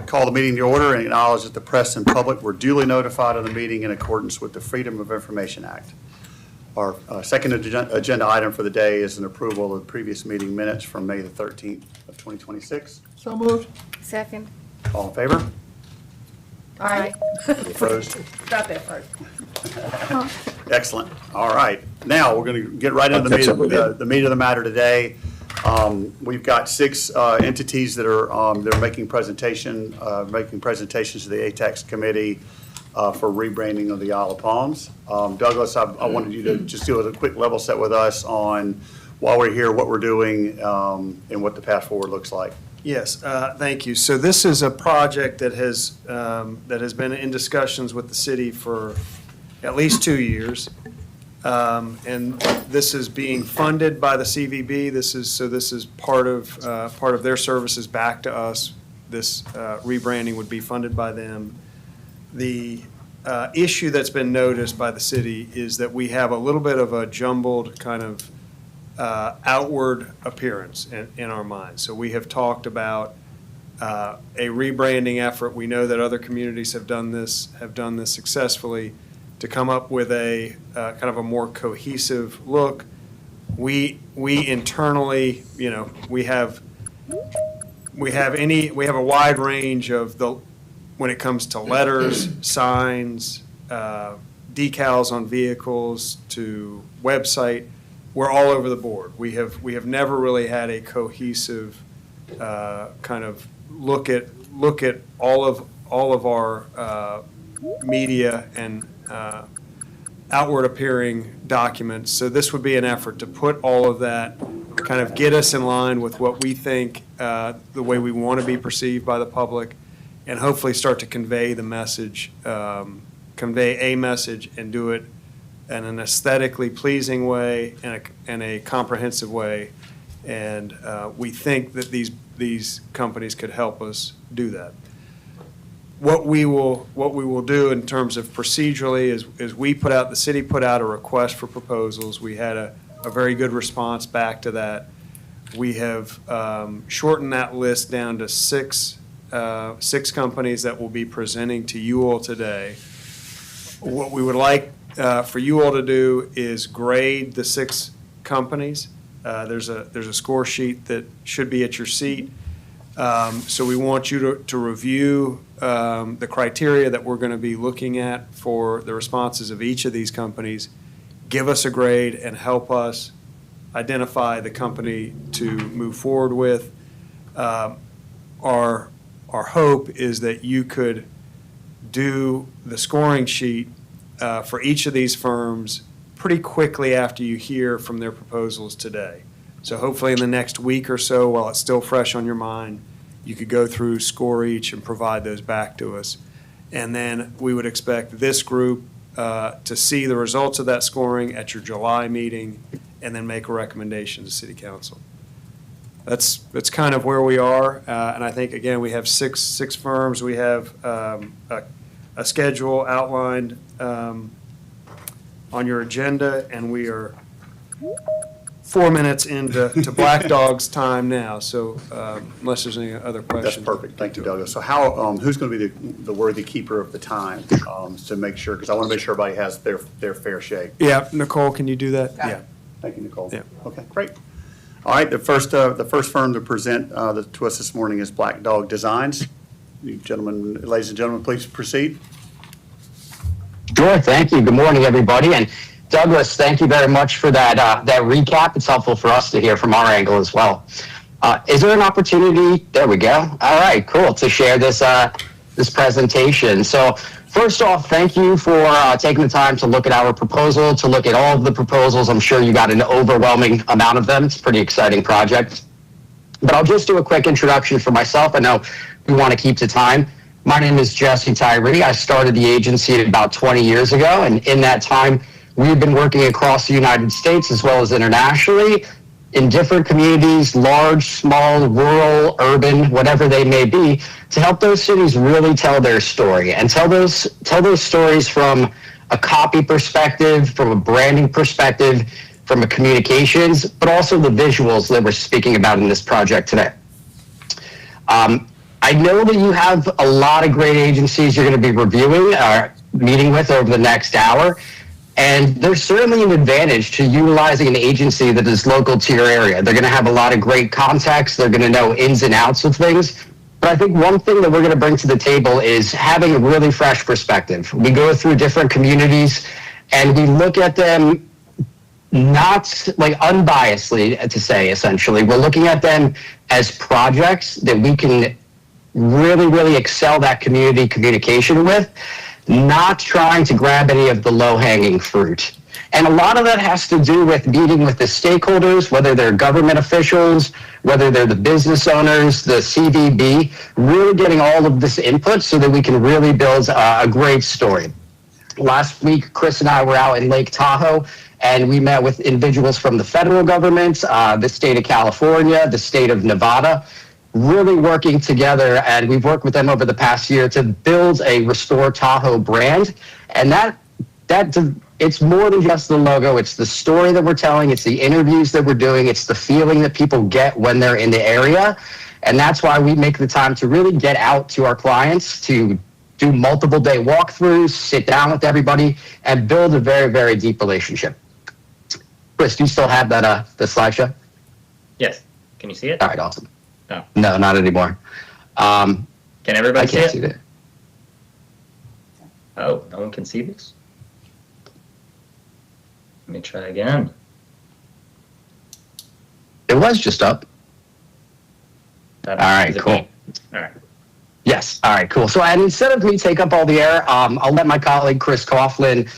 Call the meeting to order and acknowledge that the press and public were duly notified of the meeting in accordance with the Freedom of Information Act. Our second agenda item for the day is an approval of the previous meeting minutes from May the 13th of 2026. So moved. Second. All in favor? Aye. Any opposed? Got that part. Excellent. All right. Now, we're going to get right into the meat of the matter today. We've got 6 entities that are making presentations to the ATAX committee for rebranding of the Isle of Palms. Douglas, I wanted you to just do a quick level set with us on why we're here, what we're doing, and what the path forward looks like. Yes, thank you. So this is a project that has been in discussions with the city for at least 2 years. And this is being funded by the CVB. This is part of their services back to us. This rebranding would be funded by them. The issue that's been noticed by the city is that we have a little bit of a jumbled kind of outward appearance in our minds. So we have talked about a rebranding effort. We know that other communities have done this successfully, to come up with a kind of a more cohesive look. We internally, we have a wide range of when it comes to letters, signs, decals on vehicles, to website. We're all over the board. We have never really had a cohesive kind of look at all of our media and outward appearing documents. So this would be an effort to put all of that, kind of get us in line with what we think, the way we want to be perceived by the public, and hopefully start to convey the message, convey a message, and do it in an aesthetically pleasing way and a comprehensive way. And we think that these companies could help us do that. What we will do in terms of procedurally is the city put out a request for proposals. We had a very good response back to that. We have shortened that list down to six companies that will be presenting to you all today. What we would like for you all to do is grade the 6 companies. There's a score sheet that should be at your seat. So we want you to review the criteria that we're going to be looking at for the responses of each of these companies, give us a grade, and help us identify the company to move forward with. Our hope is that you could do the scoring sheet for each of these firms pretty quickly after you hear from their proposals today. So hopefully in the next week or so, while it's still fresh on your mind, you could go through, score each, and provide those back to us. And then we would expect this group to see the results of that scoring at your July meeting, and then make a recommendation to City Council. That's kind of where we are. And I think, again, we have six firms. We have a schedule outlined on your agenda, and we are 4 minutes into Black Dog's time now, so unless there's any other questions. That's perfect. Thank you, Douglas. So who's going to be the worthy keeper of the time to make sure, because I want to make sure everybody has their fair shake. Yeah, Nicole, can you do that? Yeah. Thank you, Nicole. Yeah. Okay, great. All right, the first firm to present to us this morning is Black Dog Designs. You gentlemen, ladies and gentlemen, please proceed. Sure, thank you. Good morning, everybody. And Douglas, thank you very much for that recap. It's helpful for us to hear from our angle as well. Is there an opportunity? There we go. All right, cool, to share this presentation. So first off, thank you for taking the time to look at our proposal, to look at all of the proposals. I'm sure you got an overwhelming amount of them. It's a pretty exciting project. But I'll just do a quick introduction for myself. I know we want to keep to time. My name is Jesse Tyree. I started the agency about 20 years ago, and in that time, we've been working across the United States as well as internationally in different communities, large, small, rural, urban, whatever they may be, to help those cities really tell their story and tell those stories from a copy perspective, from a branding perspective, from a communications, but also the visuals that we're speaking about in this project today. I know that you have a lot of great agencies you're going to be reviewing or meeting with over the next hour. And there's certainly an advantage to utilizing an agency that is local to your area. They're going to have a lot of great contacts. They're going to know ins and outs of things. But I think one thing that we're going to bring to the table is having a really fresh perspective. We go through different communities and we look at them not like unbiasedly, to say, essentially. We're looking at them as projects that we can really, really excel that community communication with, not trying to grab any of the low-hanging fruit. And a lot of that has to do with meeting with the stakeholders, whether they're government officials, whether they're the business owners, the CVB, really getting all of this input so that we can really build a great story. Last week, Chris and I were out in Lake Tahoe, and we met with individuals from the federal government, the state of California, the state of Nevada, really working together, and we've worked with them over the past year to build a Restore Tahoe brand. And that it's more than just the logo. It's the story that we're telling. It's the interviews that we're doing. It's the feeling that people get when they're in the area. And that's why we make the time to really get out to our clients, to do multiple day walkthroughs, sit down with everybody, and build a very, very deep relationship. Chris, do you still have that the slideshow? Yes. Can you see it? All right, awesome. No. No, not anymore. Can everybody I can't see see it? that. Oh, no one can see this? Let me try again. It was just up. All right, cool. All right. Yes. All right, cool. So, and instead of me take up all the air, I'll let my colleague Chris Coughlin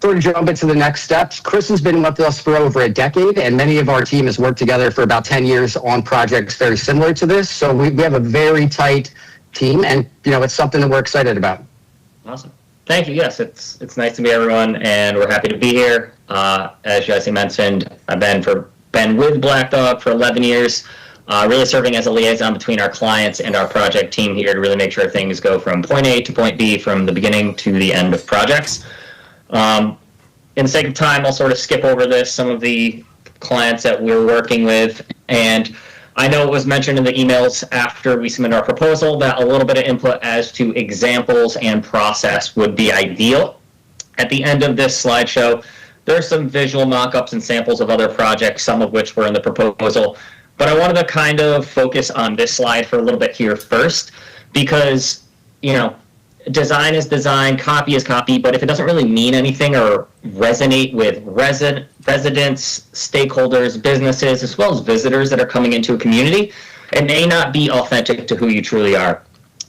sort of jump into the next steps. Chris has been with us for over a decade, and many of our team has worked together for about 10 years on projects very similar to this. So we have a very tight team, and it's something that we're excited about. Awesome. Thank you. Yes, it's nice to meet everyone, and we're happy to be here. As Jesse mentioned, I've been with Black Dog for 11 years, really serving as a liaison between our clients and our project team here to really make sure things go from point A to point B from the beginning to the end of projects. In the sake of time, I'll sort of skip over this, some of the clients that we're working with. And I know it was mentioned in the emails after we submitted our proposal that a little bit of input as to examples and process would be ideal. At the end of this slideshow, there's some visual mock-ups and samples of other projects, some of which were in the proposal. But I wanted to kind of focus on this slide for a little bit here first, because, design is design, copy is copy, but if it doesn't really mean anything or resonate with residents, stakeholders, businesses, as well as visitors that are coming into a community, it may not be authentic to who you truly are.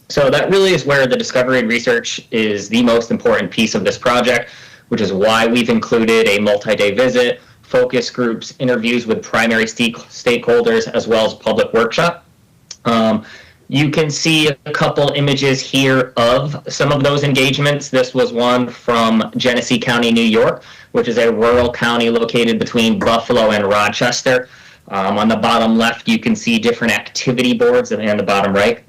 So that really is where the discovery and research is the most important piece of this project, which is why we've included a multi-day visit, focus groups, interviews with primary stakeholders, as well as public workshop. You can see a couple images here of some of those engagements. This was one from Genesee County, New York, which is a rural county located between Buffalo and Rochester. On the bottom left, you can see different activity boards, and the bottom right,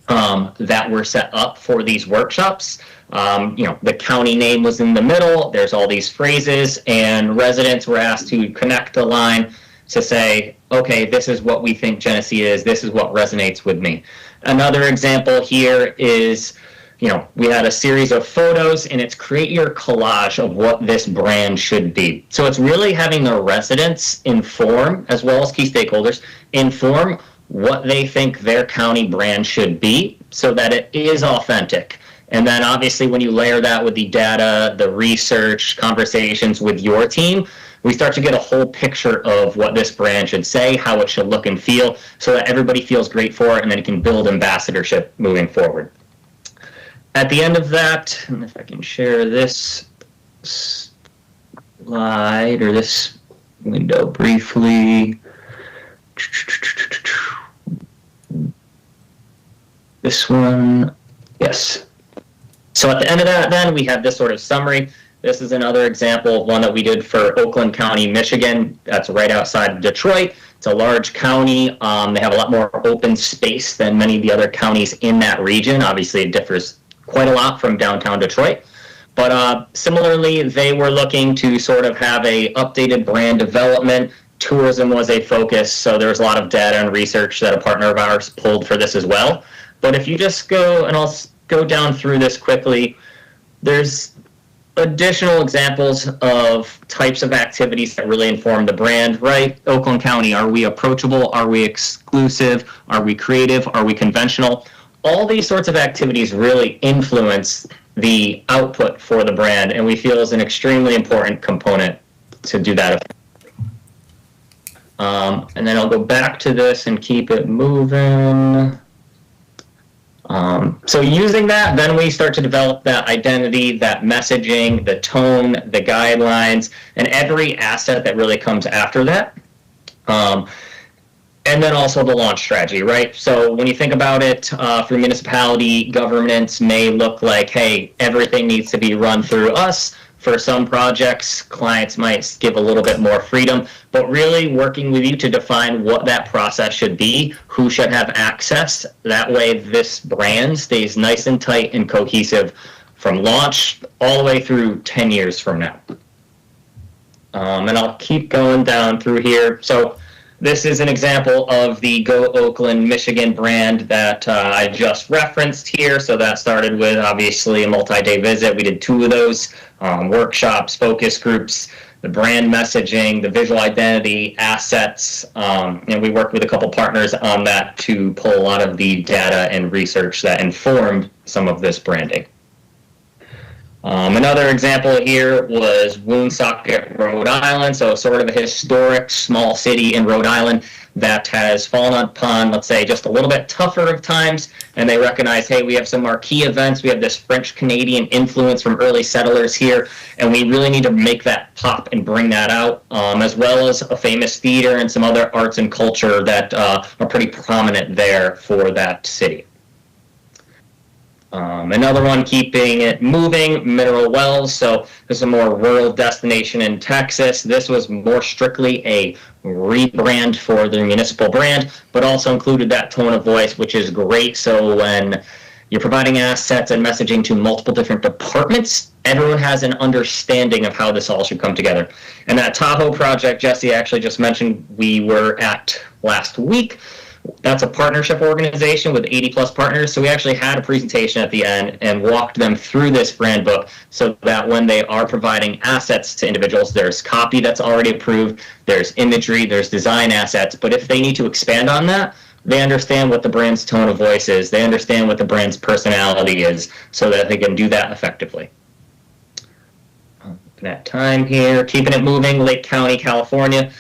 that were set up for these workshops. The county name was in the middle. There's all these phrases, and residents were asked to connect a line to say, okay, this is what we think Genesee is. This is what resonates with me. Another example here is, we had a series of photos, and it's create your collage of what this brand should be. So it's really having the residents inform, as well as key stakeholders, inform what they think their county brand should be so that it is authentic. And then obviously when you layer that with the data, the research, conversations with your team, we start to get a whole picture of what this brand should say, how it should look and feel, so that everybody feels great for it, and then it can build ambassadorship moving forward. At the end of that, and if I can share this slide or this window briefly. This one, yes. So at the end of that, then, we have this sort of summary. This is another example of one that we did for Oakland County, Michigan. That's right outside of Detroit. It's a large county. They have a lot more open space than many of the other counties in that region. Obviously, it differs quite a lot from downtown Detroit. But similarly, they were looking to sort of have a updated brand development, tourism was a focus, so there was a lot of data and research that a partner of ours pulled for this as well. But if you just go, and I'll go down through this quickly, there's additional examples of types of activities that really inform the brand, right? Oakland County, are we approachable? Are we exclusive? Are we creative? Are we conventional? All these sorts of activities really influence the output for the brand, and we feel is an extremely important component to do that. And then I'll go back to this and keep it moving. So using that, then we start to develop that identity, that messaging, the tone, the guidelines, and every asset that really comes after that. And then also the launch strategy, right? So when you think about it, for municipality, governments may look like, hey, everything needs to be run through us. For some projects, clients might give a little bit more freedom, but really working with you to define what that process should be, who should have access. That way this brand stays nice and tight and cohesive from launch all the way through 10 years from now. And I'll keep going down through here. So this is an example of the Go Oakland, Michigan brand that I just referenced here. So that started with obviously a multi-day visit. We did 2 of those, workshops, focus groups, the brand messaging, the visual identity, assets, and we worked with a couple partners on that to pull a lot of the data and research that informed some of this branding. Another example here was Woonsocket, Rhode Island, so sort of a historic small city in Rhode Island that has fallen upon, let's say, just a little bit tougher of times, and they recognize, hey, we have some marquee events, we have this French-Canadian influence from early settlers here, and we really need to make that pop and bring that out, as well as a famous theater and some other arts and culture that are pretty prominent there for that city. Another one, keeping it moving, Mineral Wells. So this is a more rural destination in Texas. This was more strictly a rebrand for the municipal brand, but also included that tone of voice, which is great. So when you're providing assets and messaging to multiple different departments, everyone has an understanding of how this all should come together. And that Tahoe project, Jesse actually just mentioned, we were at last week. That's a partnership organization with 80 plus partners. So we actually had a presentation at the end and walked them through this brand book so that when they are providing assets to individuals, there's copy that's already approved, there's imagery, there's design assets. But if they need to expand on that, they understand what the brand's tone of voice is. They understand what the brand's personality is so that they can do that effectively. Looking at time here, keeping it moving, Lake County, California.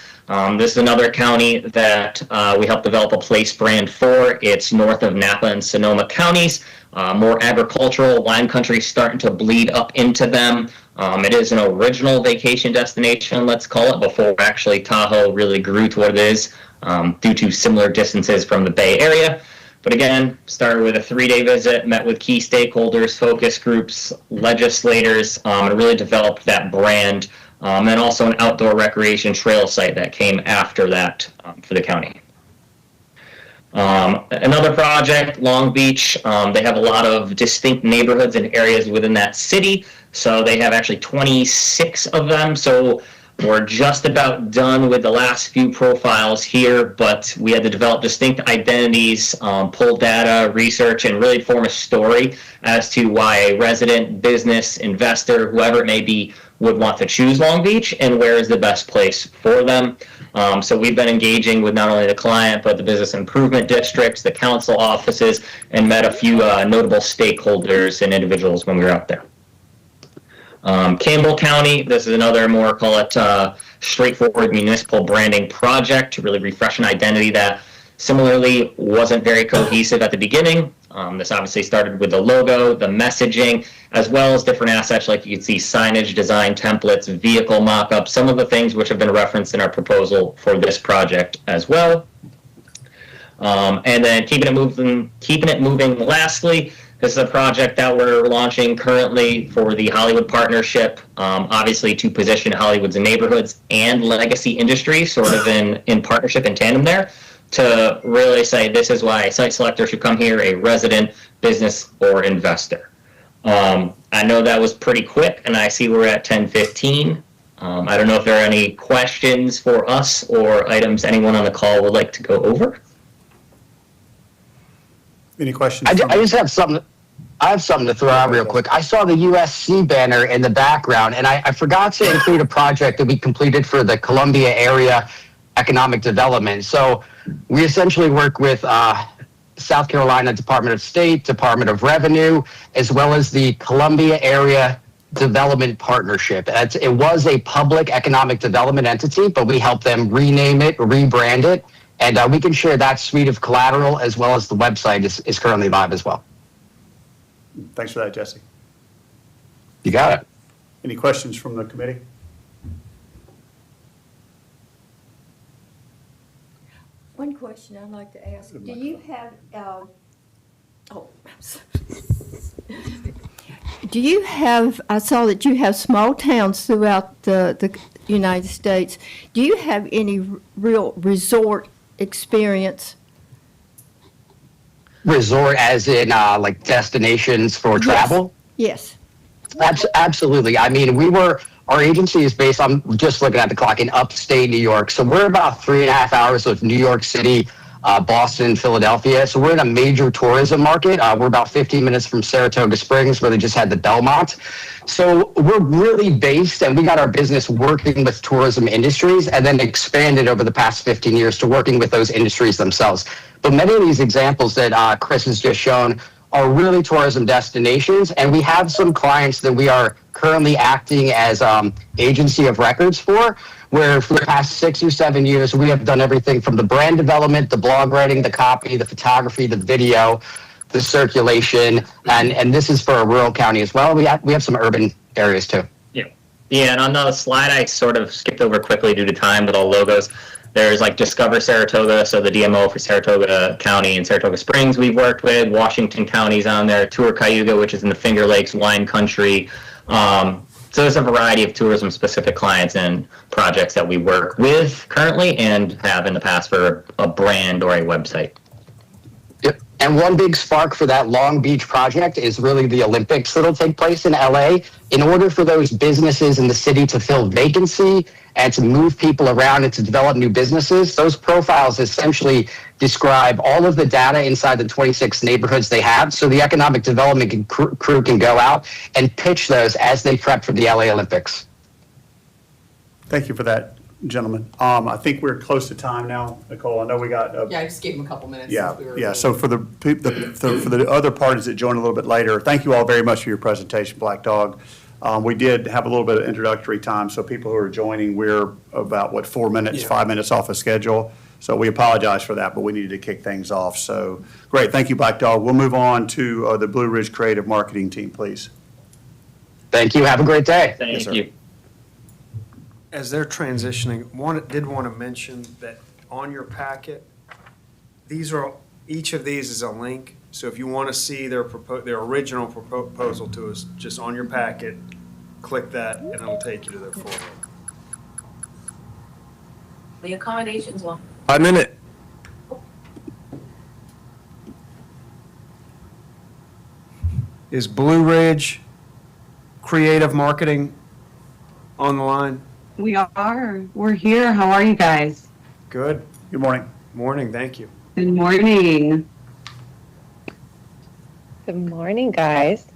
This is another county that we helped develop a place brand for. It's north of Napa and Sonoma counties. More agricultural, wine country starting to bleed up into them. It is an original vacation destination, let's call it, before actually Tahoe really grew to what it is due to similar distances from the Bay Area. But again, started with a 3-day visit, met with key stakeholders, focus groups, legislators, and really developed that brand. And also an outdoor recreation trail site that came after that for the county. Another project, Long Beach, they have a lot of distinct neighborhoods and areas within that city. So they have actually 26 of them. So we're just about done with the last few profiles here, but we had to develop distinct identities, pull data, research, and really form a story as to why a resident, business, investor, whoever it may be, would want to choose Long Beach and where is the best place for them. So we've been engaging with not only the client, but the business improvement districts, the council offices, and met a few notable stakeholders and individuals when we were out there. Campbell County, this is another more, call it straightforward municipal branding project to really refresh an identity that similarly wasn't very cohesive at the beginning. This obviously started with the logo, the messaging, as well as different assets like you can see signage, design templates, vehicle mock-ups, some of the things which have been referenced in our proposal for this project as well. And then keeping it moving. Lastly, this is a project that we're launching currently for the Hollywood Partnership, obviously to position Hollywood's neighborhoods and legacy industries sort of in partnership in tandem there, to really say this is why a site selector should come here, a resident, business, or investor. I know that was pretty quick, and I see we're at 10:15. I don't know if there are any questions for us or items anyone on the call would like to go over. Any questions? I from- just have something. I have something to throw out real quick. I saw the USC banner in the background, and I forgot to include a project that we completed for the Columbia area economic development. So we essentially work with South Carolina Department of State, Department of Revenue, as well as the Columbia Area Development Partnership. It was a public economic development entity, but we helped them rename it, rebrand it, and we can share that suite of collateral as well as the website is currently live as well. Thanks for that, Jesse. You got it. Any questions from the committee? One question I'd like to ask, do you have, do you have, I saw that you have small towns throughout the United States. Do you have any real resort experience? Resort as in like destinations for travel? Yes. Absolutely. I mean, our agency is based on, just looking at the clock, in upstate New York. So we're about 3.5 hours of New York City, Boston, Philadelphia. So we're in a major tourism market. We're about 15 minutes from Saratoga Springs, where they just had the Belmont. So we're really based, and we got our business working with tourism industries and then expanded over the past 15 years to working with those industries themselves. But many of these examples that Chris has just shown are really tourism destinations, and we have some clients that we are currently acting as agency of records for, where for the past 6 or 7 years, we have done everything from the brand development, the blog writing, the copy, the photography, the video, the circulation, and this is for a rural county as well. We have some urban areas too. Yeah, and on the slide I sort of skipped over quickly due to time with all logos. There's like Discover Saratoga, so the DMO for Saratoga County and Saratoga Springs we've worked with. Washington County's on there. Tour Cayuga, which is in the Finger Lakes wine country. So there's a variety of tourism-specific clients and projects that we work with currently and have in the past for a brand or a website. Yep. And one big spark for that Long Beach project is really the Olympics that'll take place in LA. In order for those businesses in the city to fill vacancy and to move people around and to develop new businesses, those profiles essentially describe all of the data inside the 26 neighborhoods they have. So the economic development crew can go out and pitch those as they prep for the LA Olympics. Thank you for that, gentlemen. I think we're close to time now, Nicole. I know we got. Yeah, I just gave him a couple minutes. Yeah, since we were yeah. So for the other parties that joined a little bit later, thank you all very much for your presentation, Black Dog. We did have a little bit of introductory time, so people who are joining, we're about, 4 minutes, 5 minutes off of schedule. So we apologize for that, but we needed to kick things off. So great, thank you, Black Dog. We'll move on to the Blue Ridge Creative Marketing Team, please. Thank you. Have a great day. Thank sir. you. As they're transitioning, did want to mention that on your packet, each of these is a link. So if you want to see their original proposal to us, just on your packet, click that and it'll take you to their full link. The accommodations one. 1 minute. Is Blue Ridge Creative Marketing on the line? We are. We're here. How are you guys? Good. Good morning. Morning, thank you. Good morning. Good morning, guys.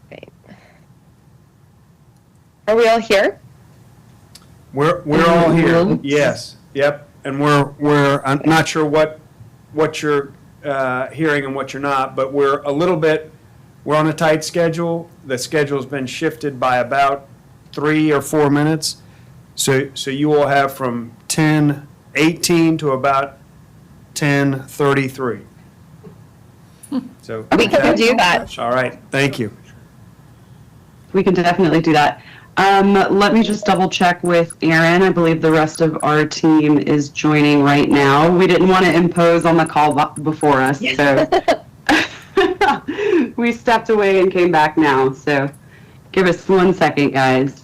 Great. Are we all here? We're all here. Yes. Yep. And I'm not sure what you're hearing and what you're not, but we're on a tight schedule. The schedule's been shifted by about 3 or 4 minutes. So you will have from 10:18 to about 10:33. So We can do that. all right. Thank you. We can definitely do that. Let me just double check with Aaron. I believe the rest of our team is joining right now. We didn't want to impose on the call before us, so we stepped away and came back now. So give us 1 second, guys.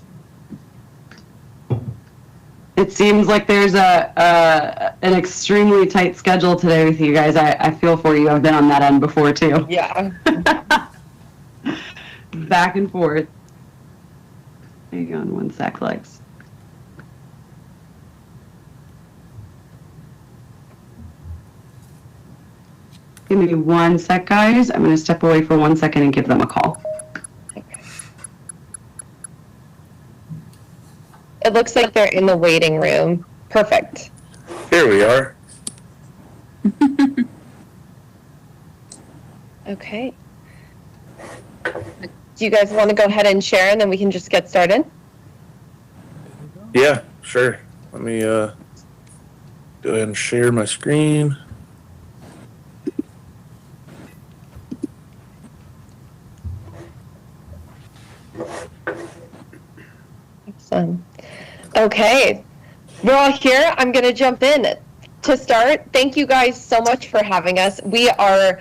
It seems like there's an extremely tight schedule today with you guys. I feel for you. I've been on that end before too. Yeah. Back and forth. Hang on one sec, Lex. Give me one sec, guys. I'm going to step away for 1 second and give them a call. It looks like they're in the waiting room. Perfect. Here we are. Okay. Do you guys want to go ahead and share, and then we can just get started? Yeah, sure. Let me go ahead and share my screen. Excellent. Okay, we're all here. I'm going to jump in. To start, thank you guys so much for having us. We are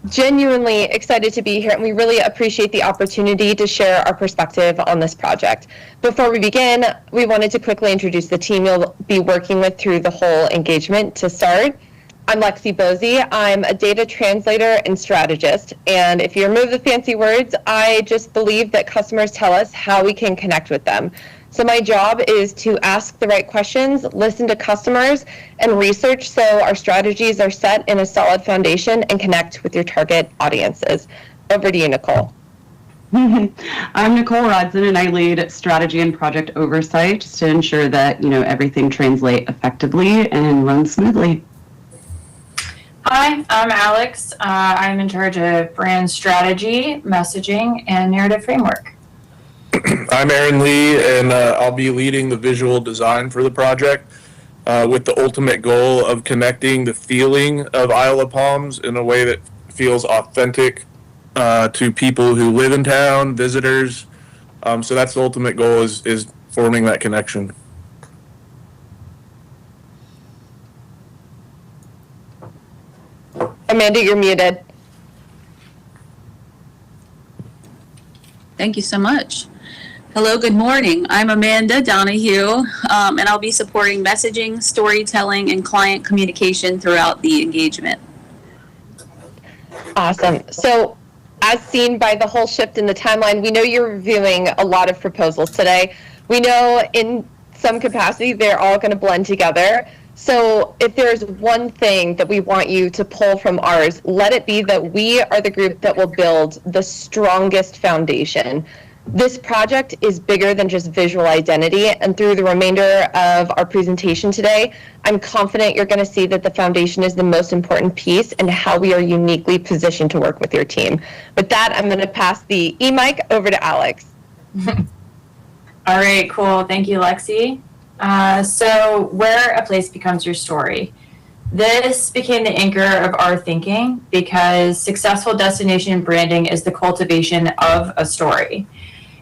genuinely excited to be here, and we really appreciate the opportunity to share our perspective on this project. Before we begin, we wanted to quickly introduce the team you'll be working with through the whole engagement. To start, I'm Lexi Bosey. I'm a data translator and strategist, and if you remove the fancy words, I just believe that customers tell us how we can connect with them. So my job is to ask the right questions, listen to customers, and research so our strategies are set in a solid foundation and connect with your target audiences. Over to you, Nicole. I'm Nicole Rodson, and I lead strategy and project oversight just to ensure that everything translates effectively and runs smoothly. Hi, I'm Alex. I'm in charge of brand strategy, messaging, and narrative framework. I'm Aaron Lee, and I'll be leading the visual design for the project with the ultimate goal of connecting the feeling of Isle of Palms in a way that feels authentic to people who live in town, visitors. So that's the ultimate goal is forming that connection. Amanda, you're muted. Thank you so much. Hello, good morning. I'm Amanda Donahue, and I'll be supporting messaging, storytelling, and client communication throughout the engagement. Awesome. So, as seen by the whole shift in the timeline, we know you're reviewing a lot of proposals today. We know in some capacity they're all going to blend together. So if there's one thing that we want you to pull from ours, let it be that we are the group that will build the strongest foundation. This project is bigger than just visual identity, and through the remainder of our presentation today, I'm confident you're going to see that the foundation is the most important piece and how we are uniquely positioned to work with your team. With that, I'm going to pass the e-mic over to Alex. All right, cool. Thank you, Lexi. So where a place becomes your story. This became the anchor of our thinking because successful destination branding is the cultivation of a story.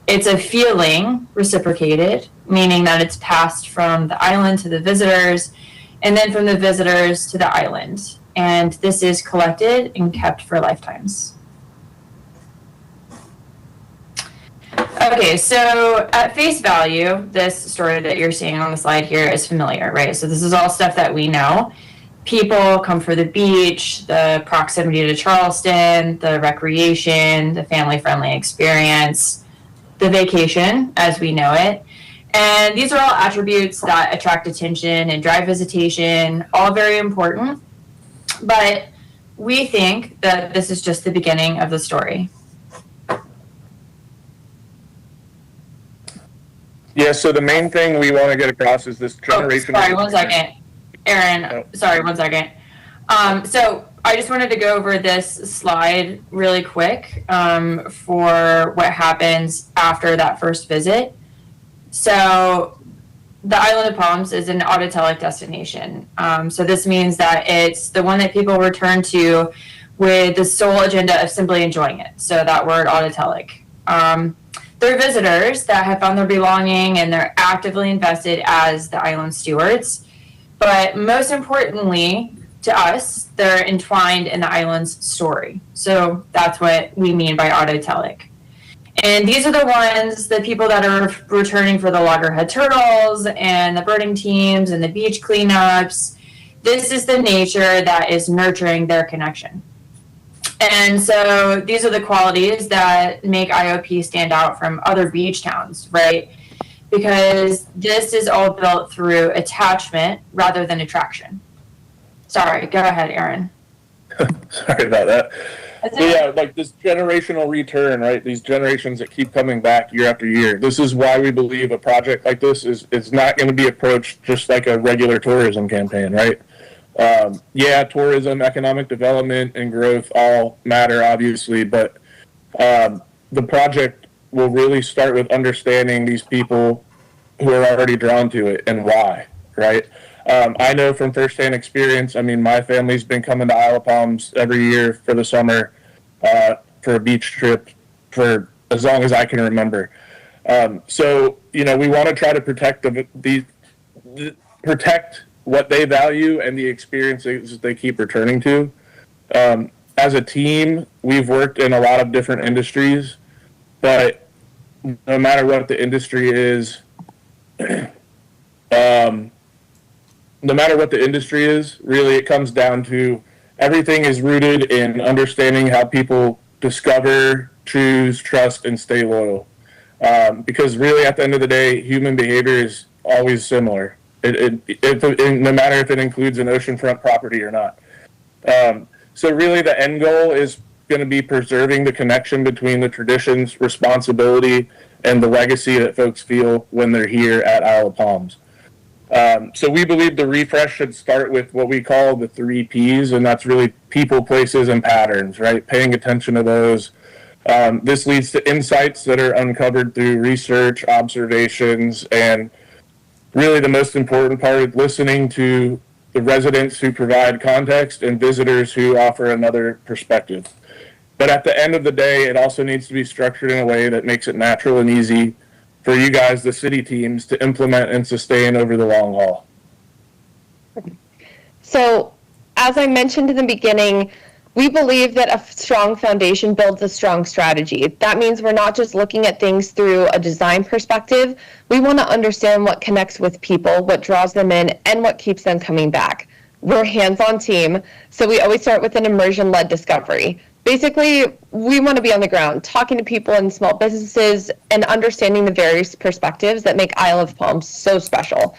It's a feeling reciprocated, meaning that it's passed from the island to the visitors, and then from the visitors to the island. And this is collected and kept for lifetimes. Okay, so at face value, this story that you're seeing on the slide here is familiar, right? So this is all stuff that we know. People come for the beach, the proximity to Charleston, the recreation, the family-friendly experience, the vacation as we know it. And these are all attributes that attract attention and drive visitation, all very important. But we think that this is just the beginning of the story. Yeah, so the main thing we want to get across is this generation. Oh, sorry, 1 second. Aaron, sorry, 1 second. So I just wanted to go over this slide really quick for what happens after that first visit. So the Island of Palms is an autotelic destination. So this means that it's the one that people return to with the sole agenda of simply enjoying it. So that word autotelic. They're visitors that have found their belonging and they're actively invested as the island stewards. But most importantly, to us, they're entwined in the island's story. So that's what we mean by autotelic. And these are the ones, the people that are returning for the loggerhead turtles and the birding teams and the beach cleanups. This is the nature that is nurturing their connection. And so these are the qualities that make IOP stand out from other beach towns, right? because this is all built through attachment rather than attraction. Sorry, go ahead, Aaron. Sorry about that. That's So it. yeah, like this generational return, right? These generations that keep coming back year after year. This is why we believe a project like this is not going to be approached just like a regular tourism campaign, right? Yeah, tourism, economic development, and growth all matter, obviously, but the project will really start with understanding these people who are already drawn to it and why, right? I know from firsthand experience, I mean, my family's been coming to Isle of Palms every year for the summer for a beach trip for as long as I can remember. So, you know, we want to try to protect protect what they value and the experiences they keep returning to. As a team, we've worked in a lot of different industries, but no matter what the industry is, really it comes down to everything is rooted in understanding how people discover, choose, trust, and stay loyal. Because really at the end of the day, human behavior is always similar. No matter if it includes an oceanfront property or not. So really the end goal is going to be preserving the connection between the traditions, responsibility, and the legacy that folks feel when they're here at Isle of Palms. So we believe the refresh should start with what we call the 3 Ps, and that's really people, places, and patterns, right? Paying attention to those. This leads to insights that are uncovered through research, observations, and really the most important part is listening to the residents who provide context and visitors who offer another perspective. But at the end of the day, it also needs to be structured in a way that makes it natural and easy for you guys, the city teams, to implement and sustain over the long haul. So, as I mentioned in the beginning, we believe that a strong foundation builds a strong strategy. That means we're not just looking at things through a design perspective. We want to understand what connects with people, what draws them in, and what keeps them coming back. We're a hands-on team, so we always start with an immersion-led discovery. Basically, we want to be on the ground, talking to people in small businesses and understanding the various perspectives that make Isle of Palms so special.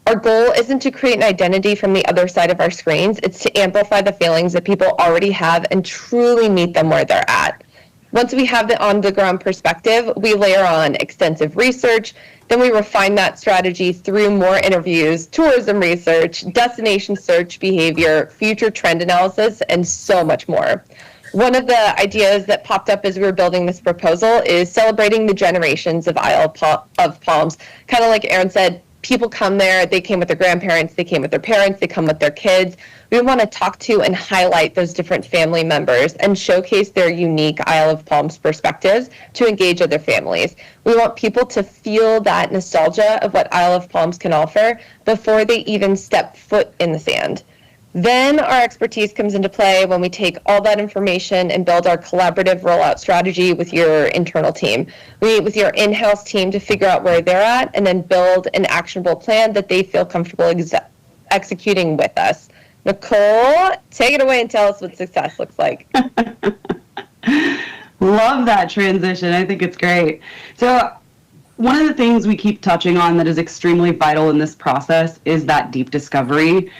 Our goal isn't to create an identity from the other side of our screens, it's to amplify the feelings that people already have and truly meet them where they're at. Once we have the on-the-ground perspective, we layer on extensive research, then we refine that strategy through more interviews, tourism research, destination search behavior, future trend analysis, and so much more. One of the ideas that popped up as we were building this proposal is celebrating the generations of Isle of Palms. Kind of like Aaron said, people come there, they came with their grandparents, they came with their parents, they come with their kids. We want to talk to and highlight those different family members and showcase their unique Isle of Palms perspectives to engage other families. We want people to feel that nostalgia of what Isle of Palms can offer before they even step foot in the sand. Then our expertise comes into play when we take all that information and build our collaborative rollout strategy with your internal team. We meet with your in-house team to figure out where they're at and then build an actionable plan that they feel comfortable executing with us. Nicole, take it away and tell us what success looks like. Love that transition. I think it's great. So one of the things we keep touching on that is extremely vital in this process is that deep discovery.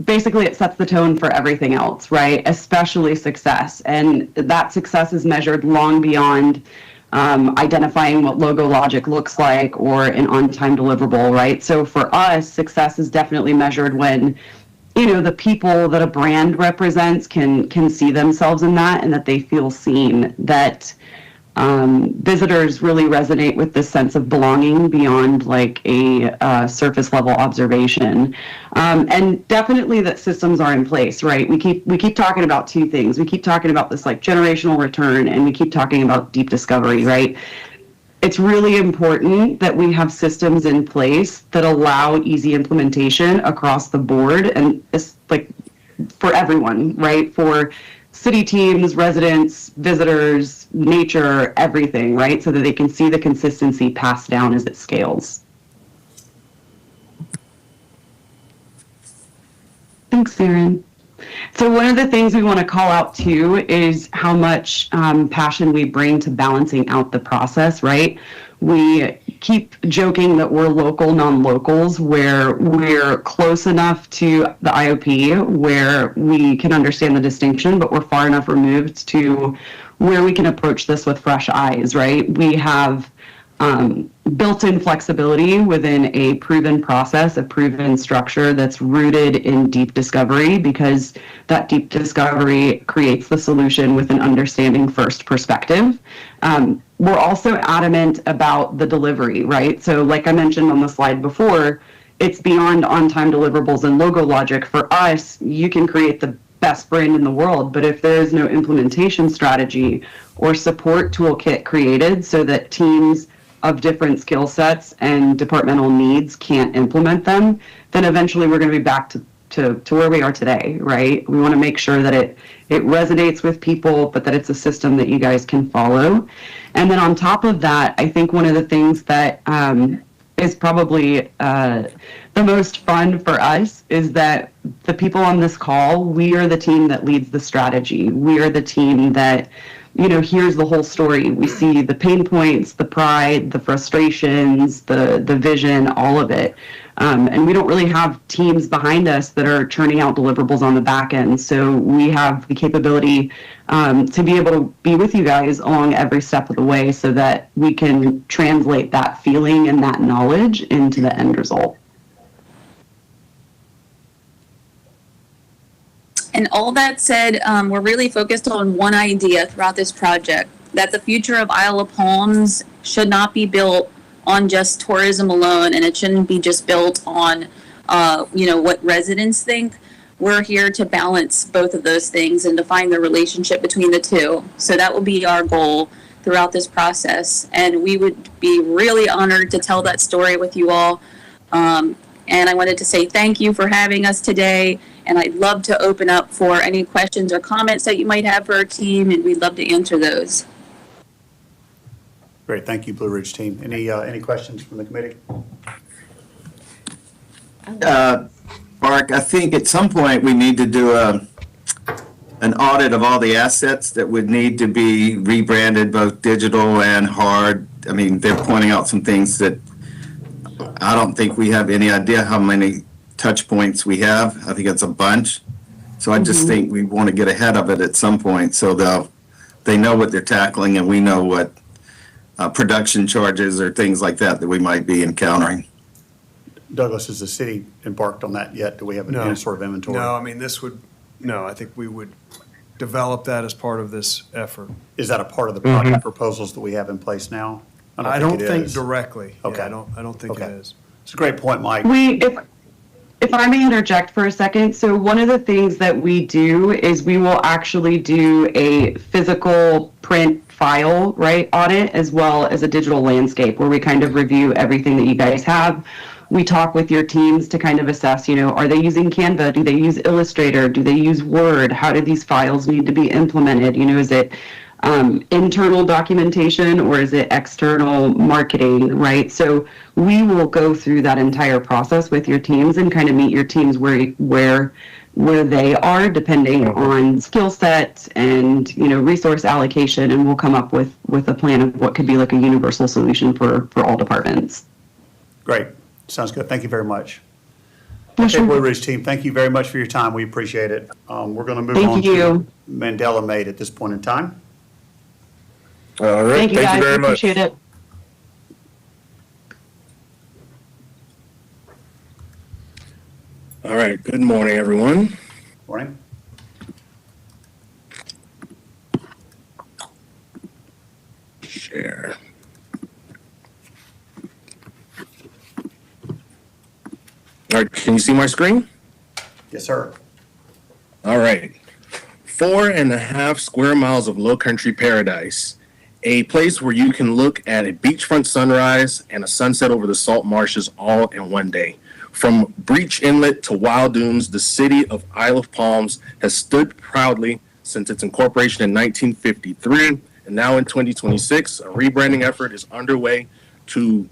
Basically, it sets the tone for everything else, right? Especially success. And that success is measured long beyond identifying what logo logic looks like or an on-time deliverable, right? So for us, success is definitely measured when, you know, the people that a brand represents can see themselves in that and that they feel seen, that visitors really resonate with this sense of belonging beyond like a surface level observation, and definitely that systems are in place, right? We keep talking about 2 things. We keep talking about this like generational return, and we keep talking about deep discovery, right? It's really important that we have systems in place that allow easy implementation across the board, and it's like for everyone, right? For city teams, residents, visitors, nature, everything, right? So that they can see the consistency passed down as it scales. Thanks, Aaron. So one of the things we want to call out too is how much passion we bring to balancing out the process, right? We keep joking that we're local non-locals, where we're close enough to the IOP where we can understand the distinction, but we're far enough removed to where we can approach this with fresh eyes, right? We have built-in flexibility within a proven process, a proven structure that's rooted in deep discovery, because that deep discovery creates the solution with an understanding first perspective. We're also adamant about the delivery, right? So like I mentioned on the slide before, it's beyond on-time deliverables and logo logic. For us, you can create the best brand in the world, but if there is no implementation strategy or support toolkit created so that teams of different skill sets and departmental needs can't implement them, then eventually we're going to be back to where we are today, right? We want to make sure that it resonates with people, but that it's a system that you guys can follow. And then on top of that, I think one of the things that is probably the most fun for us is that the people on this call, we are the team that leads the strategy. We are the team that, you know, here's the whole story. We see the pain points, the pride, the frustrations, the vision, all of it. And we don't really have teams behind us that are churning out deliverables on the back end. So we have the capability to be able to be with you guys along every step of the way so that we can translate that feeling and that knowledge into the end result. And all that said, we're really focused on one idea throughout this project, that the future of Isle of Palms should not be built on just tourism alone, and it shouldn't be just built on, what residents think. We're here to balance both of those things and to find the relationship between the two. So that will be our goal throughout this process. And we would be really honored to tell that story with you all. And I wanted to say thank you for having us today. And I'd love to open up for any questions or comments that you might have for our team, and we'd love to answer those. Great, thank you, Blue Ridge team. Any questions from the committee? Mark, I think at some point we need to do an audit of all the assets that would need to be rebranded, both digital and hard. I mean, they're pointing out some things that I don't think we have any idea how many touch points we have. I think it's a bunch. So I just think we want to get ahead of it at some point so they know what they're tackling and we know what production charges or things like that we might be encountering. Douglas, has the city embarked on that yet? Do we have any sort of inventory? No, I mean, I think we would develop that as part of this effort. Is that a part of the project proposals that we have in place now? I don't it think is. directly. Okay. Yeah, I don't think Okay. it is. It's a great point, Mike. If I may interject for a second, so one of the things that we do is we will actually do a physical print file, right, audit, as well as a digital landscape where we kind of review everything that you guys have. We talk with your teams to kind of assess, are they using Canva? Do they use Illustrator? Do they use Word? How do these files need to be implemented? Is it internal documentation or is it external marketing, right? So we will go through that entire process with your teams and kind of meet your teams where they are, depending on skill set and resource allocation, and we'll come up with a plan of what could be like a universal solution for all departments. Great. Sounds good. Thank you very much. Yeah, Okay, sure. Blue Ridge team, thank you very much for your time. We appreciate it. We're going to move Thank on you. to Mandela Made at this point in time. All right. Thank you, guys. very much. Appreciate it. All right. Good morning, everyone. Morning. Share. All right. Can you see my screen? Yes, sir. All right. 4.5 square miles of low country paradise, a place where you can look at a beachfront sunrise and a sunset over the salt marshes all in one day. From Breach Inlet to Wild Dunes, the city of Isle of Palms has stood proudly since its incorporation in 1953. And now in 2026, a rebranding effort is underway to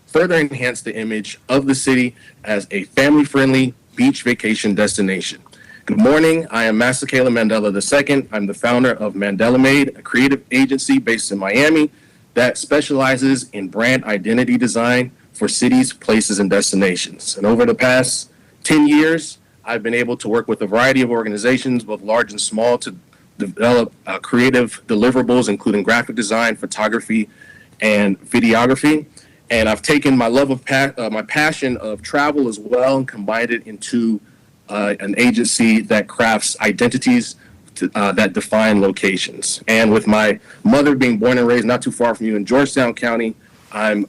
further enhance the image of the city as a family-friendly beach vacation destination. Good morning. I am Masakela Mandela II. I'm the founder of Mandela Made, a creative agency based in Miami that specializes in brand identity design for cities, places, and destinations. And over the past 10 years, I've been able to work with a variety of organizations, both large and small, to develop creative deliverables, including graphic design, photography, and videography. And I've taken my love of my passion of travel as well and combined it into an agency that crafts identities that define locations. And with my mother being born and raised not too far from you in Georgetown County, I'm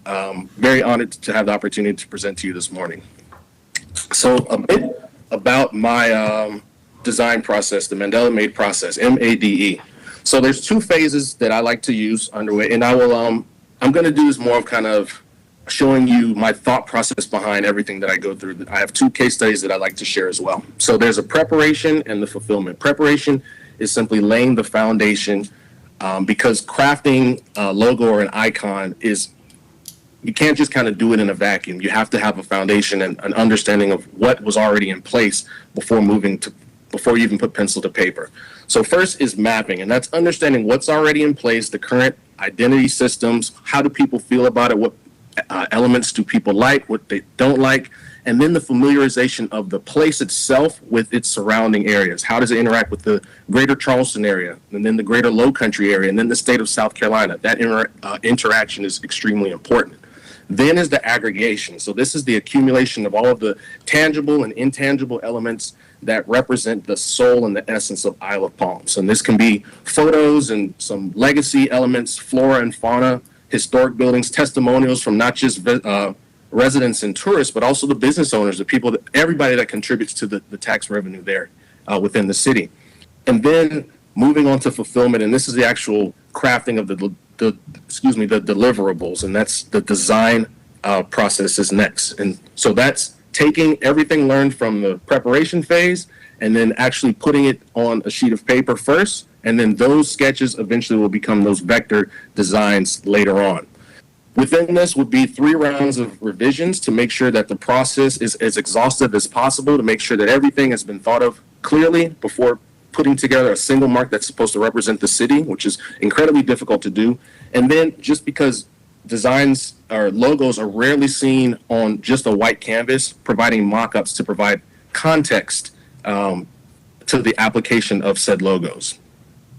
very honored to have the opportunity to present to you this morning. So a bit about my design process, the Mandela Made process, MADE. So there's two phases that I like to use underway, and I will, I'm going to do this more of kind of showing you my thought process behind everything that I go through. I have two case studies that I like to share as well. So there's a preparation and the fulfillment. Preparation is simply laying the foundation because crafting a logo or an icon is, you can't just kind of do it in a vacuum. You have to have a foundation and an understanding of what was already in place before you even put pencil to paper. So first is mapping, and that's understanding what's already in place, the current identity systems, how do people feel about it, what elements do people like, what they don't like, and then the familiarization of the place itself with its surrounding areas. How does it interact with the greater Charleston area, and then the greater Low Country area, and then the state of South Carolina? That interaction is extremely important. Then is the aggregation. So this is the accumulation of all of the tangible and intangible elements that represent the soul and the essence of Isle of Palms. And this can be photos and some legacy elements, flora and fauna, historic buildings, testimonials from not just residents and tourists, but also the business owners, the people, everybody that contributes to the tax revenue there within the city. And then moving on to fulfillment, and this is the actual crafting of the deliverables, and that's the design process is next. And so that's taking everything learned from the preparation phase and then actually putting it on a sheet of paper first, and then those sketches eventually will become those vector designs later on. Within this would be 3 rounds of revisions to make sure that the process is as exhaustive as possible, to make sure that everything has been thought of clearly before putting together a single mark that's supposed to represent the city, which is incredibly difficult to do. And then just because designs or logos are rarely seen on just a white canvas, providing mock-ups to provide context to the application of said logos.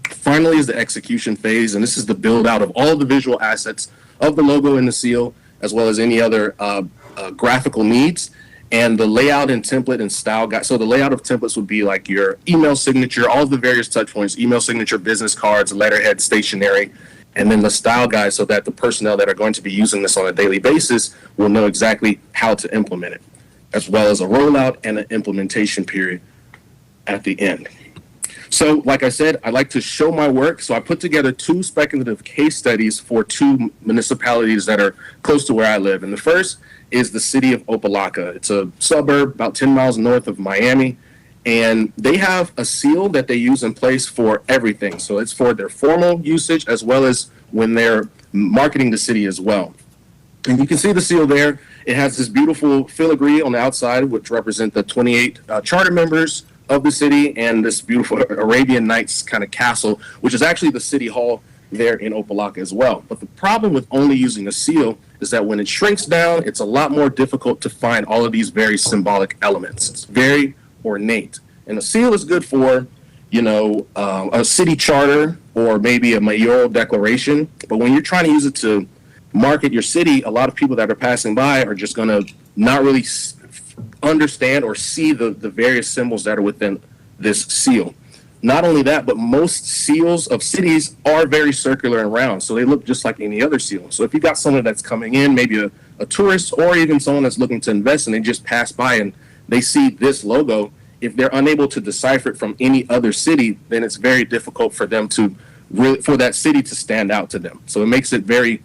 Finally is the execution phase, and this is the build out of all the visual assets of the logo and the seal, as well as any other graphical needs, and the layout and template and style guide. So the layout of templates would be like your email signature, all of the various touch points, email signature, business cards, letterhead, stationery, and then the style guide so that the personnel that are going to be using this on a daily basis will know exactly how to implement it, as well as a rollout and an implementation period at the end. So, like I said, I like to show my work. So I put together 2 speculative case studies for 2 municipalities that are close to where I live. And the first is the city of Opelika. It's a suburb about 10 miles north of Miami. And they have a seal that they use in place for everything. So it's for their formal usage as well as when they're marketing the city as well. And you can see the seal there. It has this beautiful filigree on the outside, which represent the 28 charter members of the city, and this beautiful Arabian Nights kind of castle, which is actually the city hall there in Opelika as well. But the problem with only using a seal is that when it shrinks down, it's a lot more difficult to find all of these very symbolic elements. It's very ornate. And a seal is good for, a city charter or maybe a mayoral declaration. But when you're trying to use it to market your city, a lot of people that are passing by are just going to not really understand or see the various symbols that are within this seal. Not only that, but most seals of cities are very circular and round, so they look just like any other seal. So if you got someone that's coming in, maybe a tourist or even someone that's looking to invest and they just pass by and they see this logo, if they're unable to decipher it from any other city, then it's very difficult for them to for that city to stand out to them. So it makes it very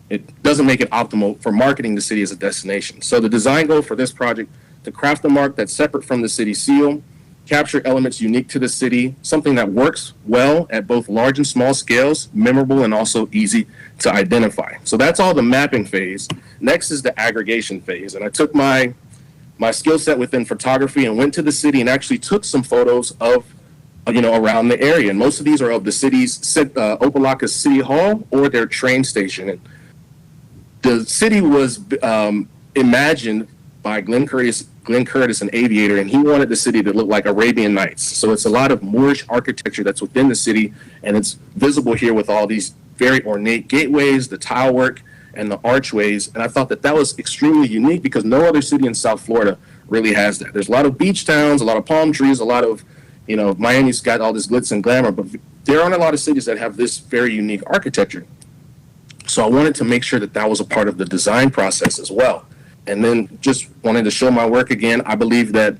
it doesn't make it optimal for marketing the city as a destination. So the design goal for this project, to craft a mark that's separate from the city seal, capture elements unique to the city, something that works well at both large and small scales, memorable and also easy to identify. So that's all the mapping phase. Next is the aggregation phase. And I took my skill set within photography and went to the city and actually took some photos of around the area. And most of these are of the city's, Opelika City Hall or their train station. And the city was imagined by Glenn Curtis, an aviator, and he wanted the city to look like Arabian Nights. So it's a lot of Moorish architecture that's within the city, and it's visible here with all these very ornate gateways, the tile work, and the archways. And I thought that was extremely unique because no other city in South Florida really has that. There's a lot of beach towns, a lot of palm trees, a lot of, Miami's got all this glitz and glamour, but there aren't a lot of cities that have this very unique architecture. So I wanted to make sure that was a part of the design process as well. And then just wanted to show my work again. I believe that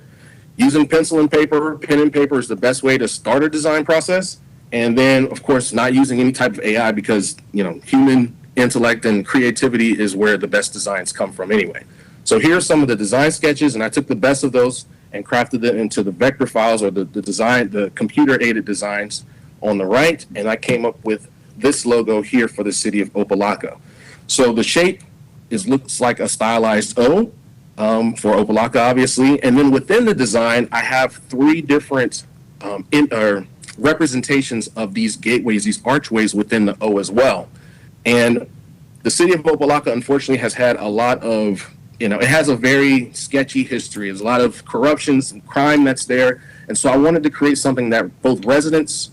using pen and paper is the best way to start a design process. And then, of course, not using any type of AI because, human intellect and creativity is where the best designs come from anyway. So here are some of the design sketches, and I took the best of those and crafted them into the vector files or the computer-aided designs on the right. And I came up with this logo here for the city of Opelika. So the shape looks like a stylized O for Opelika, obviously. And then within the design, I have 3 different representations of these gateways, these archways within the O as well. And the city of Opelika, unfortunately, has had a lot of, it has a very sketchy history. There's a lot of corruptions and crime that's there. And so I wanted to create something that both residents,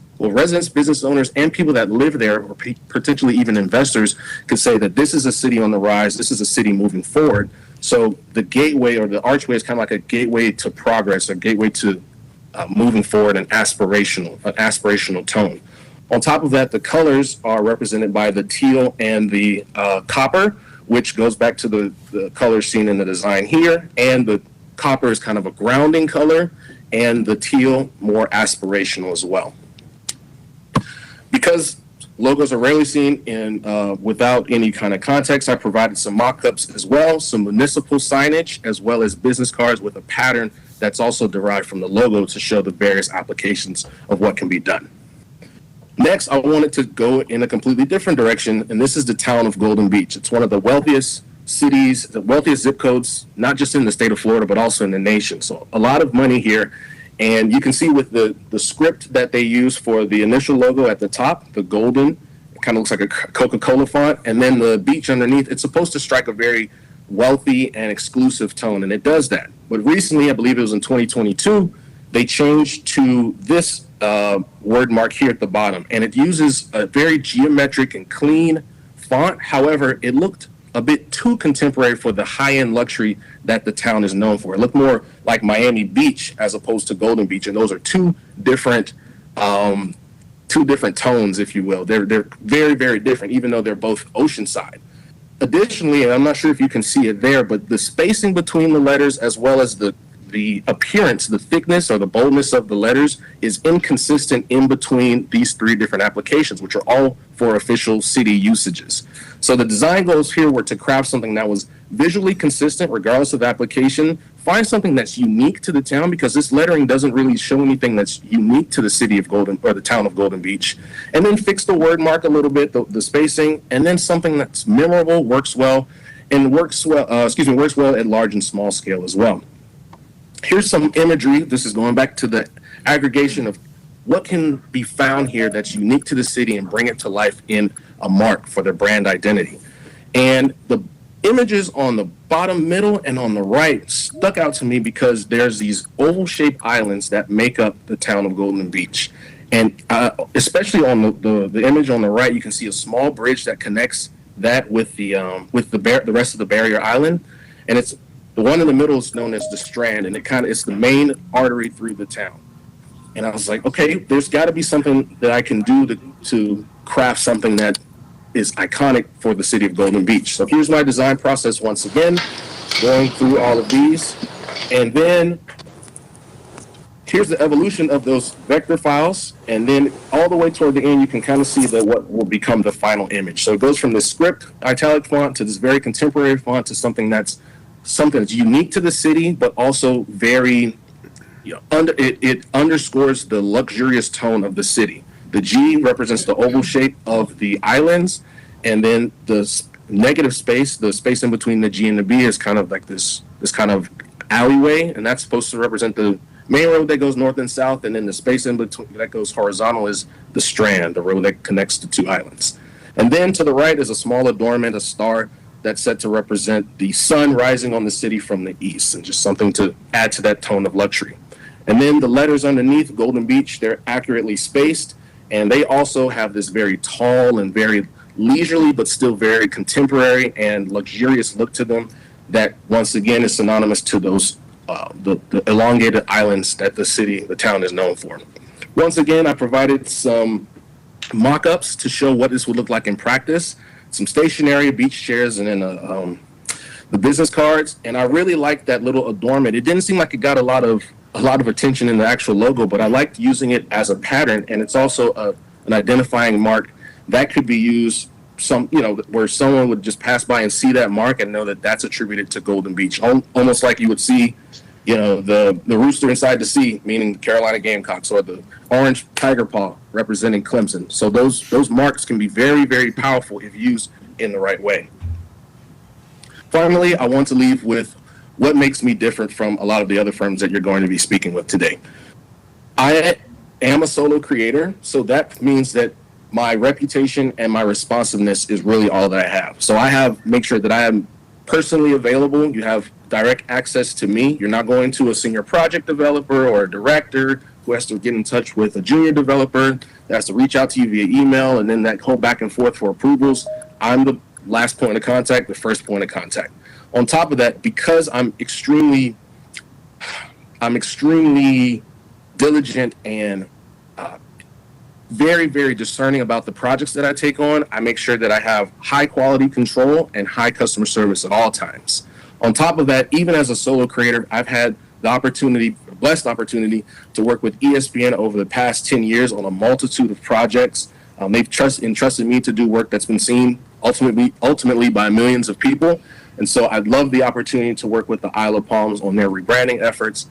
business owners, and people that live there, or potentially even investors, could say that this is a city on the rise, this is a city moving forward. So the gateway or the archway is kind of like a gateway to progress, a gateway to moving forward, an aspirational tone. On top of that, the colors are represented by the teal and the copper, which goes back to the colors seen in the design here. And the copper is kind of a grounding color, and the teal more aspirational as well. Because logos are rarely seen without any kind of context, I provided some mock-ups as well, some municipal signage, as well as business cards with a pattern that's also derived from the logo to show the various applications of what can be done. Next, I wanted to go in a completely different direction, and this is the town of Golden Beach. It's one of the wealthiest cities, the wealthiest zip codes, not just in the state of Florida, but also in the nation. So a lot of money here. And you can see with the script that they use for the initial logo at the top, the golden, it kind of looks like a Coca-Cola font, and then the beach underneath, it's supposed to strike a very wealthy and exclusive tone, and it does that. But recently, I believe it was in 2022, they changed to this word mark here at the bottom, and it uses a very geometric and clean font. However, it looked a bit too contemporary for the high-end luxury that the town is known for. It looked more like Miami Beach as opposed to Golden Beach, and those are two different tones, if you will. They're very, very different, even though they're both oceanside. Additionally, and I'm not sure if you can see it there, but the spacing between the letters as well as the appearance, the thickness or the boldness of the letters is inconsistent in between these 3 different applications, which are all for official city usages. So the design goals here were to craft something that was visually consistent regardless of application, find something that's unique to the town because this lettering doesn't really show anything that's unique to the city of Golden or the town of Golden Beach, and then fix the word mark a little bit, the spacing, and then something that's memorable, works well at large and small scale as well. Here's some imagery. This is going back to the aggregation of what can be found here that's unique to the city and bring it to life in a mark for their brand identity. And the images on the bottom middle and on the right stuck out to me because there's these oval-shaped islands that make up the town of Golden Beach. And especially on the image on the right, you can see a small bridge that connects that with the rest of the barrier island. And it's the one in the middle is known as the Strand, and it's the main artery through the town. And I was like, okay, there's got to be something that I can do to craft something that is iconic for the city of Golden Beach. So here's my design process once again, going through all of these. And then here's the evolution of those vector files. And then all the way toward the end, you can kind of see what will become the final image. So it goes from this script italic font to this very contemporary font to something that's unique to the city, but also very, it underscores the luxurious tone of the city. The G represents the oval shape of the islands, and then the negative space, the space in between the G and the B, is kind of like this kind of alleyway, and that's supposed to represent the main road that goes north and south, and then the space in between that goes horizontal is the strand, the road that connects the two islands. And then to the right is a small adornment, a star that's set to represent the sun rising on the city from the east, and just something to add to that tone of luxury. And then the letters underneath, Golden Beach, they're accurately spaced, and they also have this very tall and very leisurely, but still very contemporary and luxurious look to them that, once again, is synonymous to those the elongated islands that the town is known for. Once again, I provided some mock-ups to show what this would look like in practice, some stationary beach chairs, and then the business cards. And I really liked that little adornment. It didn't seem like it got a lot of attention in the actual logo, but I liked using it as a pattern, and it's also an identifying mark that could be used where someone would just pass by and see that mark and know that that's attributed to Golden Beach, almost like you would see the rooster inside the sea, meaning the Carolina Gamecocks, or the orange tiger paw representing Clemson. So those marks can be very, very powerful if used in the right way. Finally, I want to leave with what makes me different from a lot of the other firms that you're going to be speaking with today. I am a solo creator, so that means that my reputation and my responsiveness is really all that I have. So make sure that I am personally available. You have direct access to me. You're not going to a senior project developer or a director who has to get in touch with a junior developer that has to reach out to you via email, and then that whole back and forth for approvals. I'm the last point of contact, the first point of contact. On top of that, because I'm extremely diligent and very, very discerning about the projects that I take on, I make sure that I have high quality control and high customer service at all times. On top of that, even as a solo creator, I've had the blessed opportunity to work with ESPN over the past 10 years on a multitude of projects. They've entrusted me to do work that's been seen ultimately by millions of people. And so I'd love the opportunity to work with the Isle of Palms on their rebranding efforts.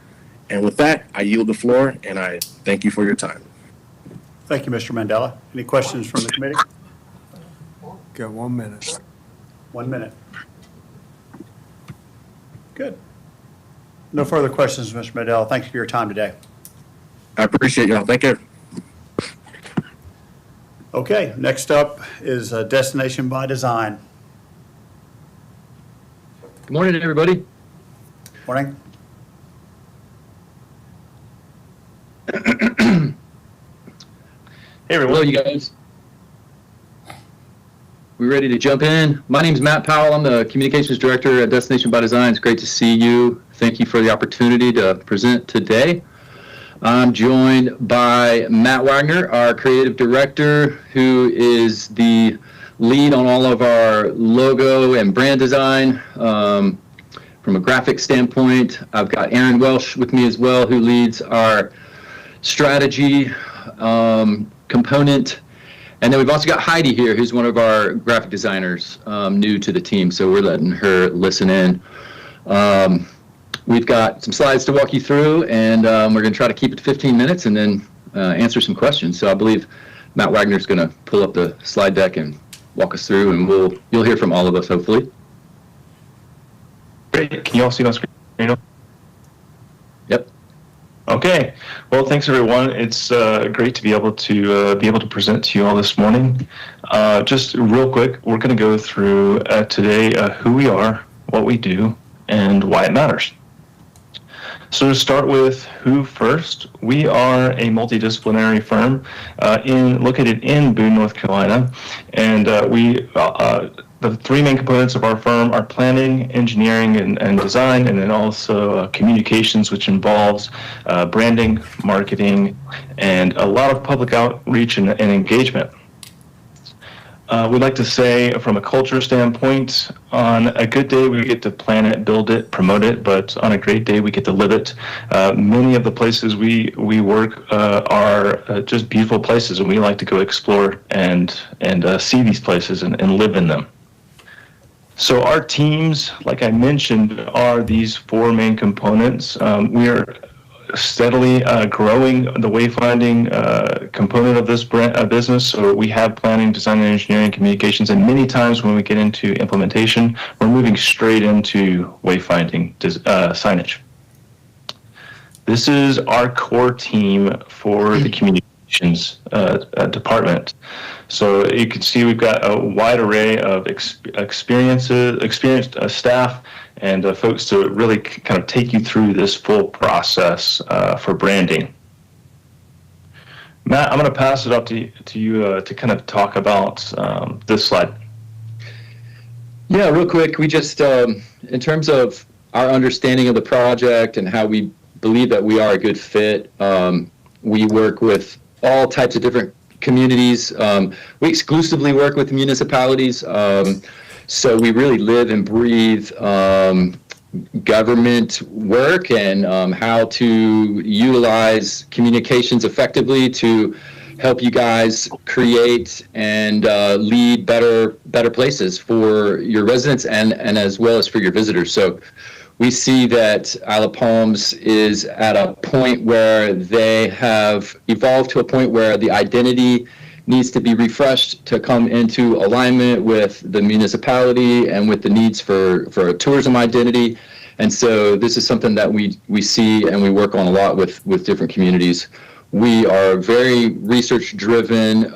And with that, I yield the floor, and I thank you for your time. Thank you, Mr. Mandela. Any questions from the committee? Got 1 minute. 1 minute. Good. No further questions, Mr. Mandela. Thank you for your time today. I appreciate y'all. Thank you. Okay, next up is Destination by Design. Good morning, everybody. Morning. Hey, everyone. Hello, you guys. We ready to jump in? My name is Matt Powell. I'm the Communications Director at Destination by Design. It's great to see you. Thank you for the opportunity to present today. I'm joined by Matt Wagner, our Creative Director, who is the lead on all of our logo and brand design. From a graphic standpoint, I've got Aaron Welsh with me as well, who leads our strategy component. And then we've also got Heidi here, who's one of our graphic designers, new to the team, so we're letting her listen in. We've got some slides to walk you through, and we're going to try to keep it to 15 minutes and then answer some questions. So I believe Matt Wagner's going to pull up the slide deck and walk us through, and you'll hear from all of us, hopefully. Great. Can you all see my screen? Yep. Okay. Well, thanks everyone. It's great to be able to present to you all this morning. Just real quick, we're going to go through today who we are, what we do, and why it matters. So to start with who first, we are a multidisciplinary firm located in Boone, North Carolina, and the three main components of our firm are planning, engineering, and design, and then also communications, which involves branding, marketing, and a lot of public outreach and engagement. We'd like to say, from a culture standpoint, on a good day we get to plan it, build it, promote it, but on a great day we get to live it. Many of the places we work are just beautiful places, and we like to go explore and see these places and live in them. So our teams, like I mentioned, are these four main components. We are steadily growing the wayfinding component of this business. So we have planning, design, and engineering, communications, and many times when we get into implementation, we're moving straight into wayfinding signage. This is our core team for the communications department. So you can see we've got a wide array of experienced staff and folks to really kind of take you through this full process for branding. Matt, I'm going to pass it up to you to kind of talk about this slide. Yeah, real quick, we just, in terms of our understanding of the project and how we believe that we are a good fit, we work with all types of different communities. We exclusively work with municipalities, so we really live and breathe government work and how to utilize communications effectively to help you guys create and lead better places for your residents and as well as for your visitors. So we see that Isle of Palms is at a point where they have evolved to a point where the identity needs to be refreshed to come into alignment with the municipality and with the needs for a tourism identity. And so this is something that we see and we work on a lot with different communities. We are very research driven.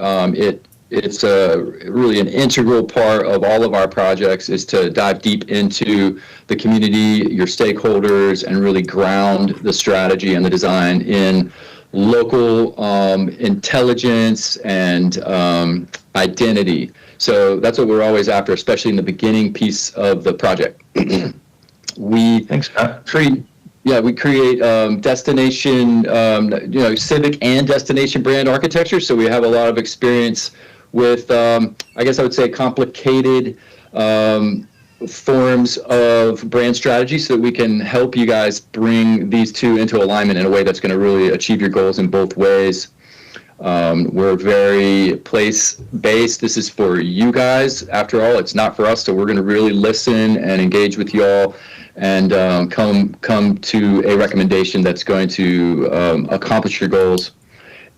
It's really an integral part of all of our projects is to dive deep into the community, your stakeholders, and really ground the strategy and the design in local intelligence and identity. So that's what we're always after, especially in the beginning piece of the project. Thanks, Pat. We create destination, civic and destination brand architecture. So we have a lot of experience with, I guess I would say, complicated forms of brand strategy so that we can help you guys bring these two into alignment in a way that's going to really achieve your goals in both ways. We're very place-based. This is for you guys. After all, it's not for us, so we're going to really listen and engage with y'all and come to a recommendation that's going to accomplish your goals.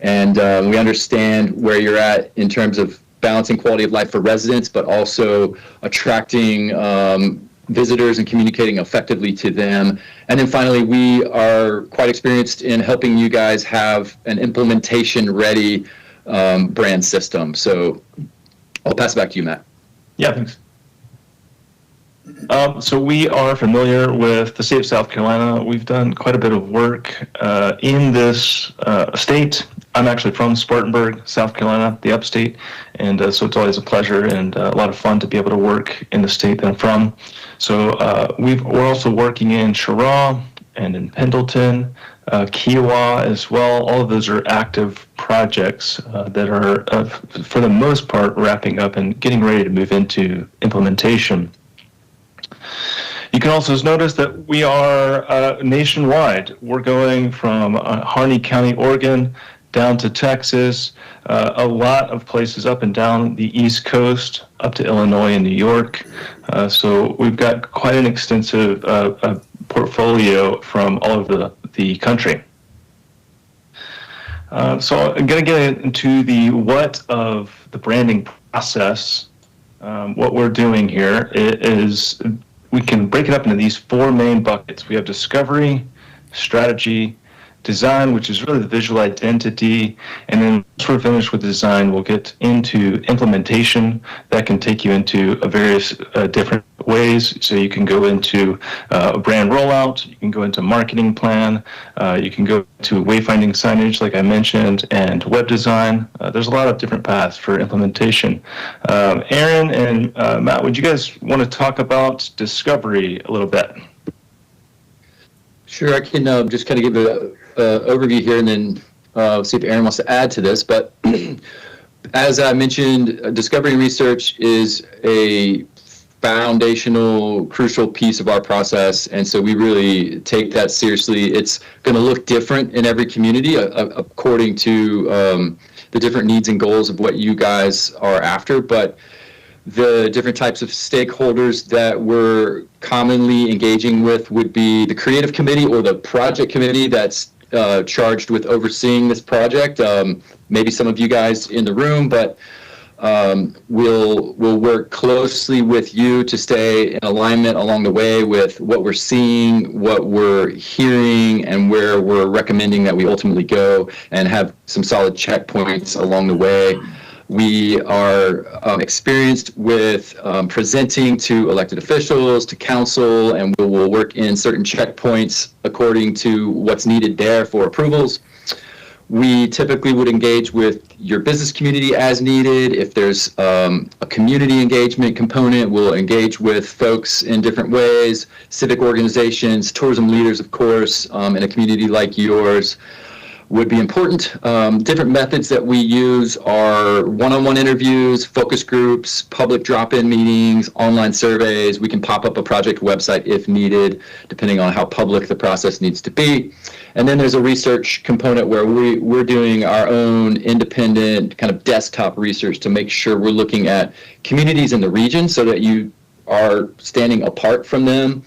And we understand where you're at in terms of balancing quality of life for residents, but also attracting visitors and communicating effectively to them. And then finally, we are quite experienced in helping you guys have an implementation-ready brand system. So I'll pass it back to you, Matt. Yeah, thanks. So we are familiar with the state of South Carolina. We've done quite a bit of work in this state. I'm actually from Spartanburg, South Carolina, the upstate, and so it's always a pleasure and a lot of fun to be able to work in the state that I'm from. So we're also working in Cheraw and in Pendleton, Kiowa as well. All of those are active projects that are, for the most part, wrapping up and getting ready to move into implementation. You can also notice that we are nationwide. We're going from Harney County, Oregon, down to Texas, a lot of places up and down the East Coast, up to Illinois and New York. So we've got quite an extensive portfolio from all over the country. So I'm going to get into the what of the branding process. What we're doing here is we can break it up into these four main buckets. We have discovery, strategy, design, which is really the visual identity, and then once we're finished with design, we'll get into implementation. That can take you into various different ways. So you can go into a brand rollout, you can go into marketing plan, you can go to wayfinding signage, like I mentioned, and web design. There's a lot of different paths for implementation. Aaron and Matt, would you guys want to talk about discovery a little bit? Sure, I can just kind of give an overview here and then see if Aaron wants to add to this. But as I mentioned, discovery research is a foundational, crucial piece of our process, and so we really take that seriously. It's going to look different in every community according to the different needs and goals of what you guys are after, but the different types of stakeholders that we're commonly engaging with would be the creative committee or the project committee that's charged with overseeing this project. Maybe some of you guys in the room, but We'll work closely with you to stay in alignment along the way with what we're seeing, what we're hearing, and where we're recommending that we ultimately go, and have some solid checkpoints along the way. We are experienced with presenting to elected officials, to council, and we will work in certain checkpoints according to what's needed there for approvals. We typically would engage with your business community as needed. If there's a community engagement component, we'll engage with folks in different ways, civic organizations, tourism leaders, of course, in a community like yours would be important. Different methods that we use are one-on-one interviews, focus groups, public drop-in meetings, online surveys. We can pop up a project website if needed, depending on how public the process needs to be. And then there's a research component where we're doing our own independent kind of desktop research to make sure we're looking at communities in the region so that you are standing apart from them.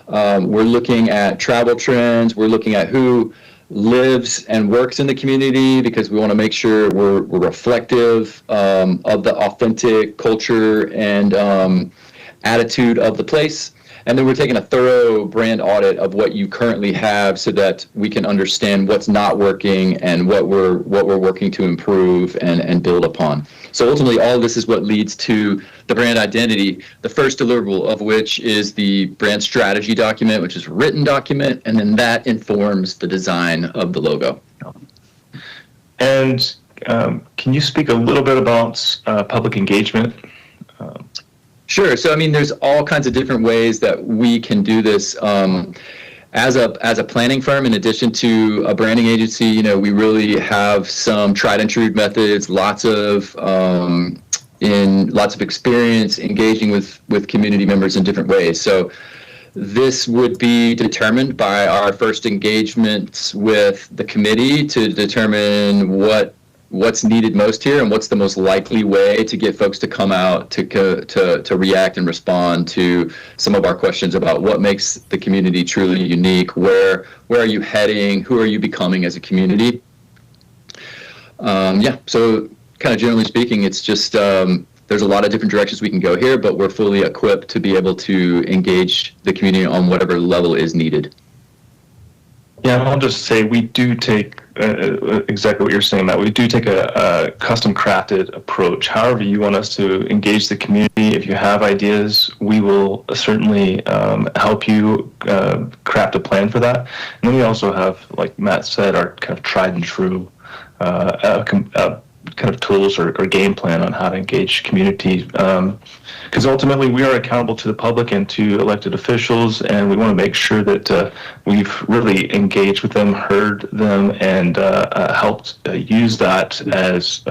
We're looking at travel trends. We're looking at who lives and works in the community, because we want to make sure we're reflective of the authentic culture and attitude of the place. And then we're taking a thorough brand audit of what you currently have so that we can understand what's not working and what we're working to improve and build upon. So ultimately, all of this is what leads to the brand identity, the first deliverable of which is the brand strategy document, which is a written document, and then that informs the design of the logo. And can you speak a little bit about public engagement? Sure. So, I mean, there's all kinds of different ways that we can do this. As a planning firm, in addition to a branding agency, you know, we really have some tried and true methods, lots of experience engaging with community members in different ways. So this would be determined by our first engagements with the committee to determine what's needed most here and what's the most likely way to get folks to come out to react and respond to some of our questions about what makes the community truly unique, where are you heading, who are you becoming as a community. So kind of generally speaking, it's just there's a lot of different directions we can go here, but we're fully equipped to be able to engage the community on whatever level is needed. Yeah, I'll just say we do take exactly what you're saying, Matt. We do take a custom crafted approach. However you want us to engage the community, if you have ideas, we will certainly help you craft a plan for that. And then we also have, like Matt said, our kind of tried and true kind of tools or game plan on how to engage community. Because ultimately we are accountable to the public and to elected officials, and we want to make sure that we've really engaged with them, heard them, and helped use that as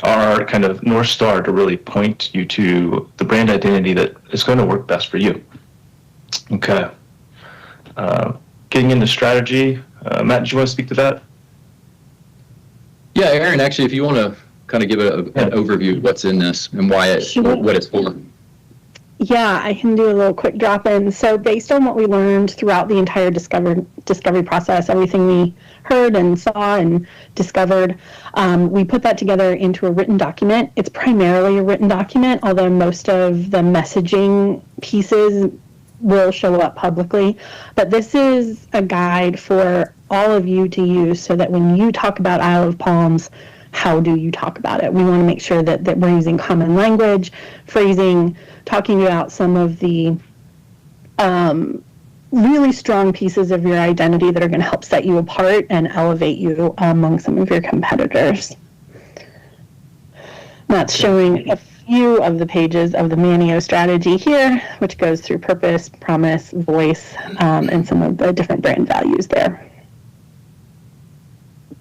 our kind of North Star to really point you to the brand identity that is going to work best for you. Okay. Getting into strategy, Matt, do you want to speak to that? Yeah, Aaron, actually, if you want to kind of give an overview of what's in this and what it's for. Yeah, I can do a little quick drop in. So based on what we learned throughout the entire discovery process, everything we heard and saw and discovered, we put that together into a written document. It's primarily a written document, although most of the messaging pieces will show up publicly. But this is a guide for all of you to use so that when you talk about Isle of Palms, how do you talk about it? We want to make sure that we're using common language, phrasing, talking about some of the really strong pieces of your identity that are going to help set you apart and elevate you among some of your competitors. That's showing a few of the pages of the Manio strategy here, which goes through purpose, promise, voice, and some of the different brand values there.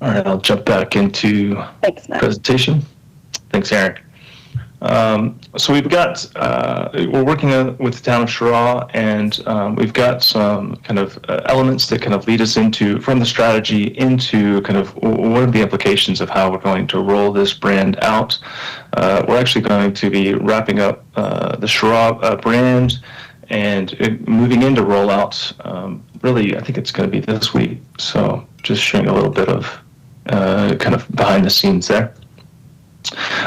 All right, I'll jump back into presentation. Thanks, Aaron. So we've got, we're working with the town of Cheraw, and we've got some kind of elements that kind of lead us into, from the strategy into kind of what are the implications of how we're going to roll this brand out. We're actually going to be wrapping up the Cheraw brand and moving into rollout. Really, I think it's going to be this week. So just showing a little bit of kind of behind the scenes there.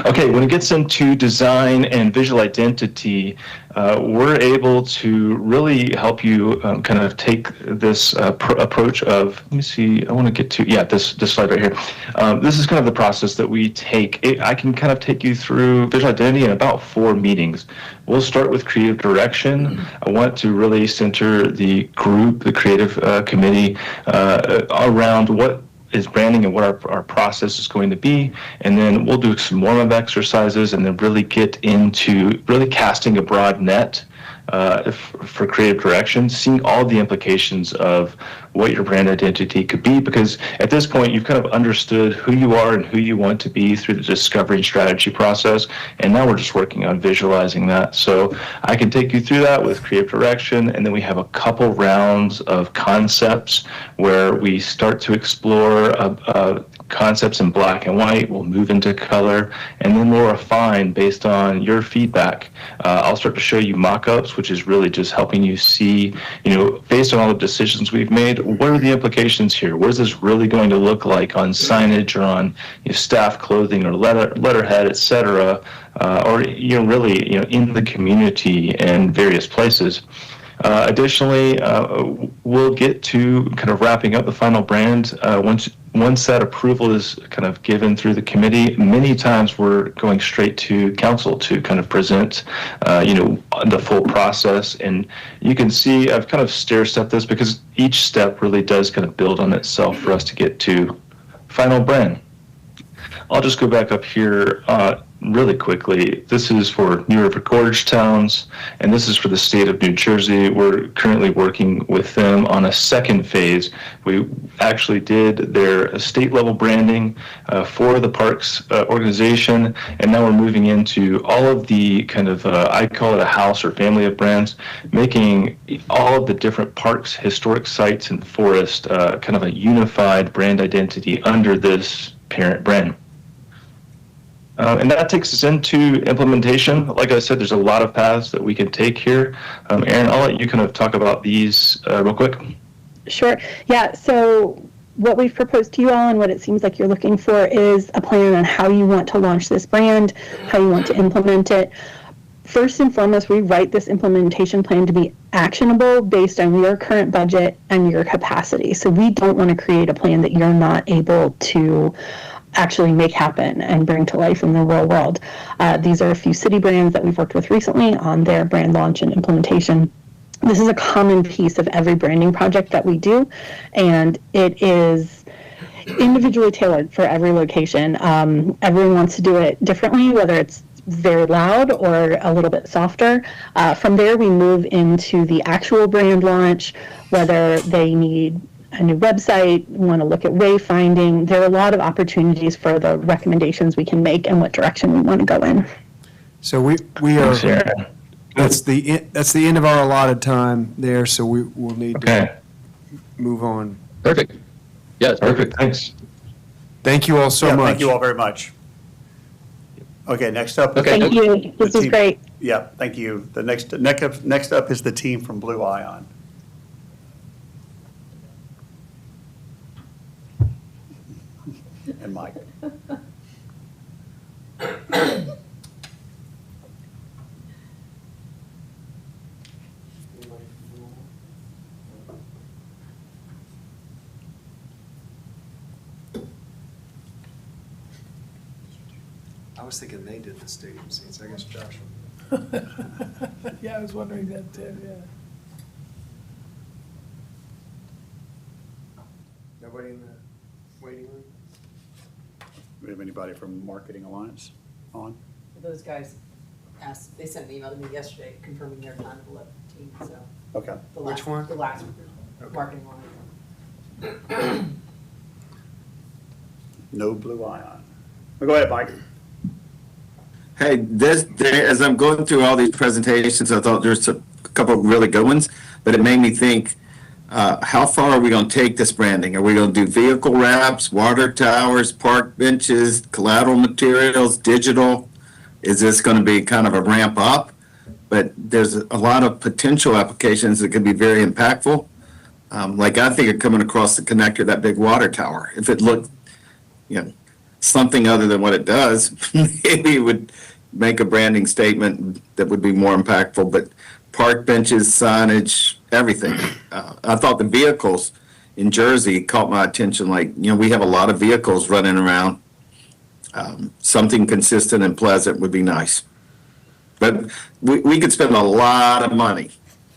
Okay, when it gets into design and visual identity, we're able to really help you kind of take this approach of, let me see, I want to get to, yeah, this slide right here. This is kind of the process that we take. I can kind of take you through visual identity in about 4 meetings. We'll start with creative direction. I want to really center the group, the creative committee, around what is branding and what our process is going to be. And then we'll do some warm-up exercises and then really get into really casting a broad net for creative direction, seeing all the implications of what your brand identity could be, because at this point you've kind of understood who you are and who you want to be through the discovery and strategy process, and now we're just working on visualizing that. So I can take you through that with creative direction, and then we have a couple rounds of concepts where we start to explore concepts in black and white. We'll move into color, and then we'll refine based on your feedback. I'll start to show you mock-ups, which is really just helping you see, based on all the decisions we've made, what are the implications here? What is this really going to look like on signage or on staff clothing or letterhead, et cetera, or really in the community and various places. Additionally, we'll get to kind of wrapping up the final brand once that approval is kind of given through the committee. Many times we're going straight to council to kind of present, the full process. And you can see I've kind of stair-stepped this because each step really does kind of build on itself for us to get to final brand. I'll just go back up here really quickly. This is for New River Gorge towns, and this is for the state of New Jersey. We're currently working with them on a second phase. We actually did their state level branding for the parks organization, and now we're moving into all of the kind of, I call it a house or family of brands, making all of the different parks, historic sites, and forest kind of a unified brand identity under this parent brand. And that takes us into implementation. Like I said, there's a lot of paths that we can take here. Erin, I'll let you kind of talk about these real quick. Sure. Yeah. So what we've proposed to you all and what it seems like you're looking for is a plan on how you want to launch this brand, how you want to implement it. First and foremost, we write this implementation plan to be actionable based on your current budget and your capacity. So we don't want to create a plan that you're not able to actually make happen and bring to life in the real world. These are a few city brands that we've worked with recently on their brand launch and implementation. This is a common piece of every branding project that we do, and it is individually tailored for every location. Everyone wants to do it differently, whether it's very loud or a little bit softer. From there, we move into the actual brand launch, whether they need a new website, want to look at wayfinding. There are a lot of opportunities for the recommendations we can make and what direction we want to go in. So we are, that's the end of our allotted time there, so we will need to move on. Perfect. Yeah, it's perfect. Thanks. Thank you all so much. Thank you all very much. Okay, next up. Okay. Thank you. This is great. Yeah, thank you. The next up is the team from Blue Ion. And Mike. I was thinking they did the stadium seats. I guess Josh. Yeah, I was wondering that too, yeah. Nobody in the waiting room? Do we have anybody from Marketing Alliance on? Those guys asked, they sent an email to me yesterday confirming their time at 11:15, so. Okay. Which one? The last Okay. marketing line. No Blue Ion. Well, go ahead, Mike. Hey, as I'm going through all these presentations, I thought there's a couple of really good ones, but it made me think, how far are we going to take this branding? Are we going to do vehicle wraps, water towers, park benches, collateral materials, digital? Is this going to be kind of a ramp up? But there's a lot of potential applications that could be very impactful. Like I think of coming across the connector, that big water tower. If it looked, something other than what it does, maybe it would make a branding statement that would be more impactful, but park benches, signage, everything. I thought the vehicles in Jersey caught my attention, like, we have a lot of vehicles running around. Something consistent and pleasant would be nice. But we could spend a lot of money.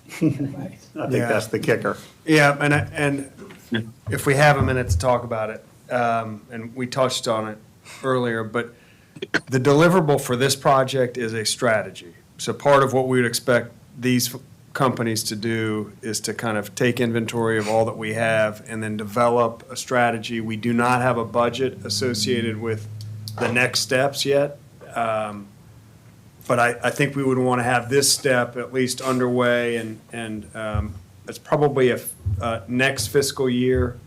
I think that's the kicker. Yeah, and if we have a minute to talk about it, and we touched on it earlier, but the deliverable for this project is a strategy. So part of what we would expect these companies to do is to kind of take inventory of all that we have and then develop a strategy. We do not have a budget associated with the next steps yet. But I think we would want to have this step at least underway, and it's probably a next fiscal year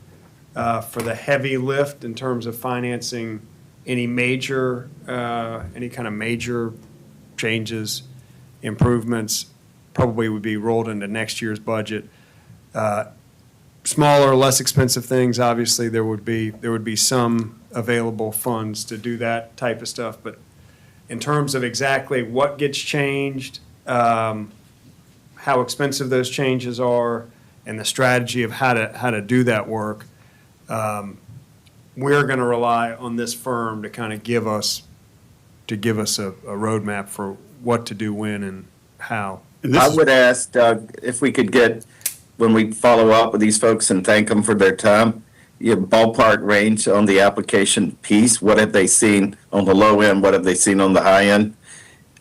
for the heavy lift in terms of financing any kind of major changes, improvements, probably would be rolled into next year's budget. Smaller, less expensive things, obviously, there would be some available funds to do that type of stuff, but in terms of exactly what gets changed, how expensive those changes are, and the strategy of how to do that work, we're going to rely on this firm to kind of give us a roadmap for what to do, when, and how. I would ask, Doug, if we could get, when we follow up with these folks and thank them for their time, your ballpark range on the application piece. What have they seen on the low end? What have they seen on the high end?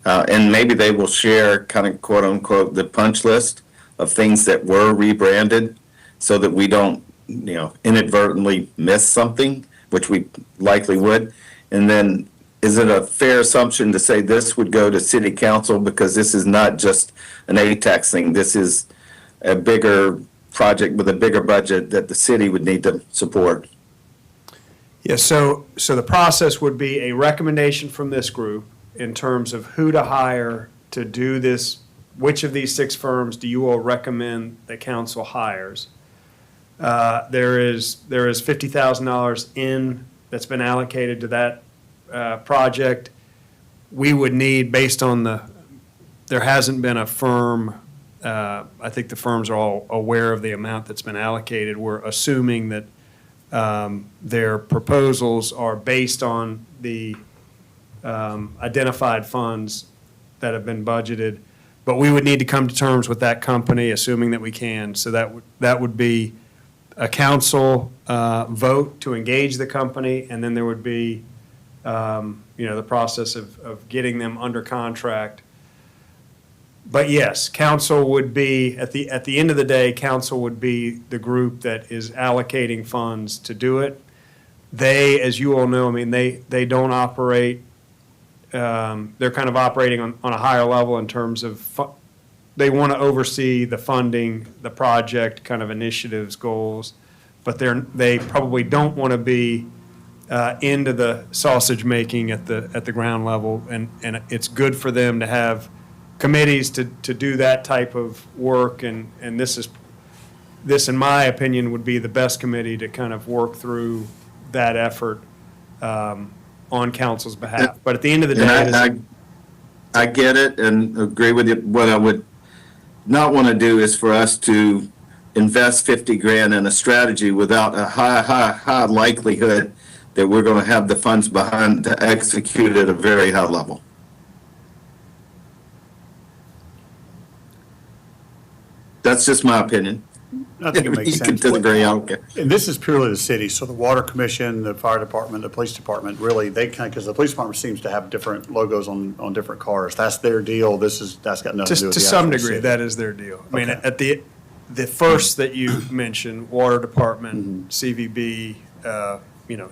And maybe they will share kind of quote unquote the punch list of things that were rebranded so that we don't, inadvertently miss something, which we likely would. And then is it a fair assumption to say this would go to city council because this is not just an ATAX thing? This is a bigger project with a bigger budget that the city would need to support. Yeah, so the process would be a recommendation from this group in terms of who to hire to do this. Which of these 6 firms do you all recommend the council hires? There is $50,000 that's been allocated to that project. We would need, based on there hasn't been a firm. I think the firms are all aware of the amount that's been allocated. We're assuming that their proposals are based on the identified funds that have been budgeted. But we would need to come to terms with that company, assuming that we can. So that would be a council vote to engage the company, and then there would be the process of getting them under contract. But yes, council would be, at the end of the day, council would be the group that is allocating funds to do it. They, as you all know, they don't operate, they're kind of operating on a higher level in terms of, they want to oversee the funding, the project kind of initiatives, goals, but they probably don't want to be into the sausage making at the ground level, and it's good for them to have committees to do that type of work, and this, in my opinion, would be the best committee to kind of work through that effort on council's behalf. But at the end of the day, I get it and agree with you. What I would not want to do is for us to invest $50,000 in a strategy without a high likelihood that we're going to have the funds behind to execute at a very high level. That's just my opinion. I think it makes You sense. can disagree, I don't care. And this is purely the city, so the water commission, the fire department, the police department, really, they because the police department seems to have different logos on different cars. That's their deal. That's got nothing to do with to the some actual degree, city. that is their deal. I mean, Okay. at the first that you mentioned, water department, CVB,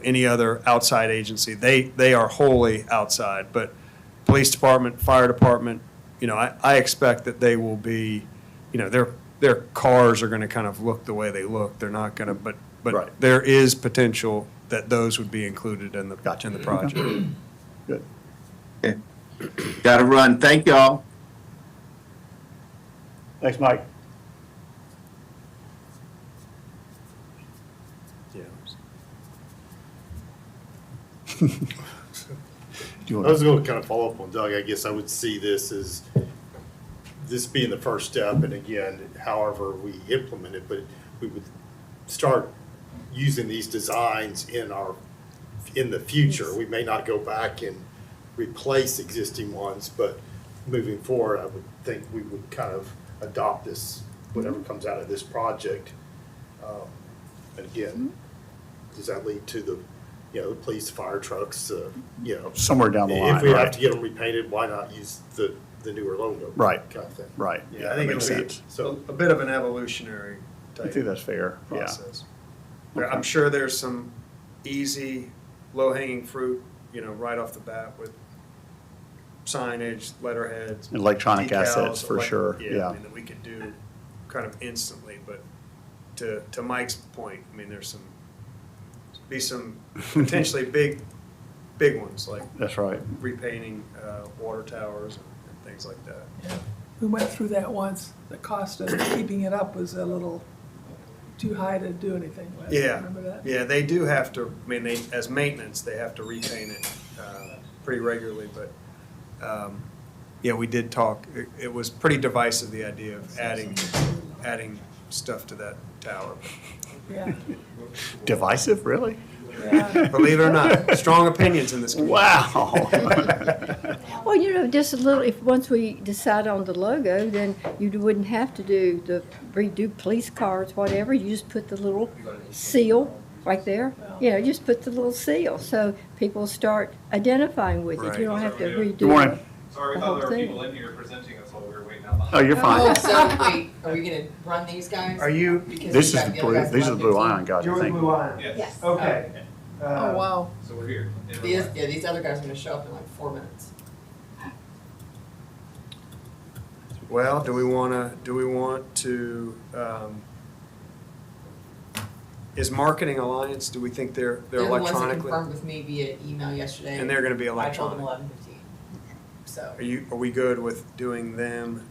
any other outside agency, they are wholly outside. But police department, fire department, I expect that they will be, their cars are going to kind of look the way they look. They're not going to, but Right. there is potential that those would be included in the project. Good. Got to run. Thank y'all. Thanks, Mike. Yeah. Do you I was want going to kind of follow up on Doug. I guess I would see this as this being the first step, and again, however we implement it, but we would start using these designs in the future. We may not go back and replace existing ones, but moving forward, I would think we would kind of adopt this, whatever comes out of this project. And again, does that lead to the, the police, fire trucks, somewhere down the line, if we have right? to get them repainted, why not use the newer logo? Right. Kind of thing. Right. Yeah, I think that makes it'll be sense. a bit of an evolutionary I type think that's fair. Yeah. process. I'm sure there's some easy, low-hanging fruit, right off the bat with signage, letterheads. Electronic decals, assets, for sure, yeah. I mean, that we could do kind of instantly, but to Mike's point, I mean, there's some potentially big ones, like That's right. repainting water towers and things like that. We went through that once. The cost of keeping it up was a little too high to do anything with. Yeah, Remember that? yeah, they do have to, I mean, as maintenance, they have to repaint it pretty regularly, but, yeah, we did talk, it was pretty divisive, the idea of adding stuff to that tower. Yeah. Divisive, really? Yeah. Believe it or not, strong opinions in this community. Wow. Well, just a little, if once we decide on the logo, then you wouldn't have to redo police cars, whatever. You just put the little seal right there. Just put the little seal, so people start identifying with it. You don't have to redo Good morning. Sorry, we the thought whole there were thing. people in here presenting us while we were waiting out. Oh, you're fine. So wait, are we gonna run these guys? Are you? Because This we've is got the other blue, guys these are the at Blue 11:15. Iron guys, I You're with think. Blue Iron? Yes. Okay. Oh, wow. So we're here. These other guys are gonna show up in like 4 minutes. Well, do we want to, is Marketing Alliance, do we think they're They're the ones that electronically? confirmed with me via email yesterday. And they're gonna be I told them electronic. 11:15. So. Are we good with doing them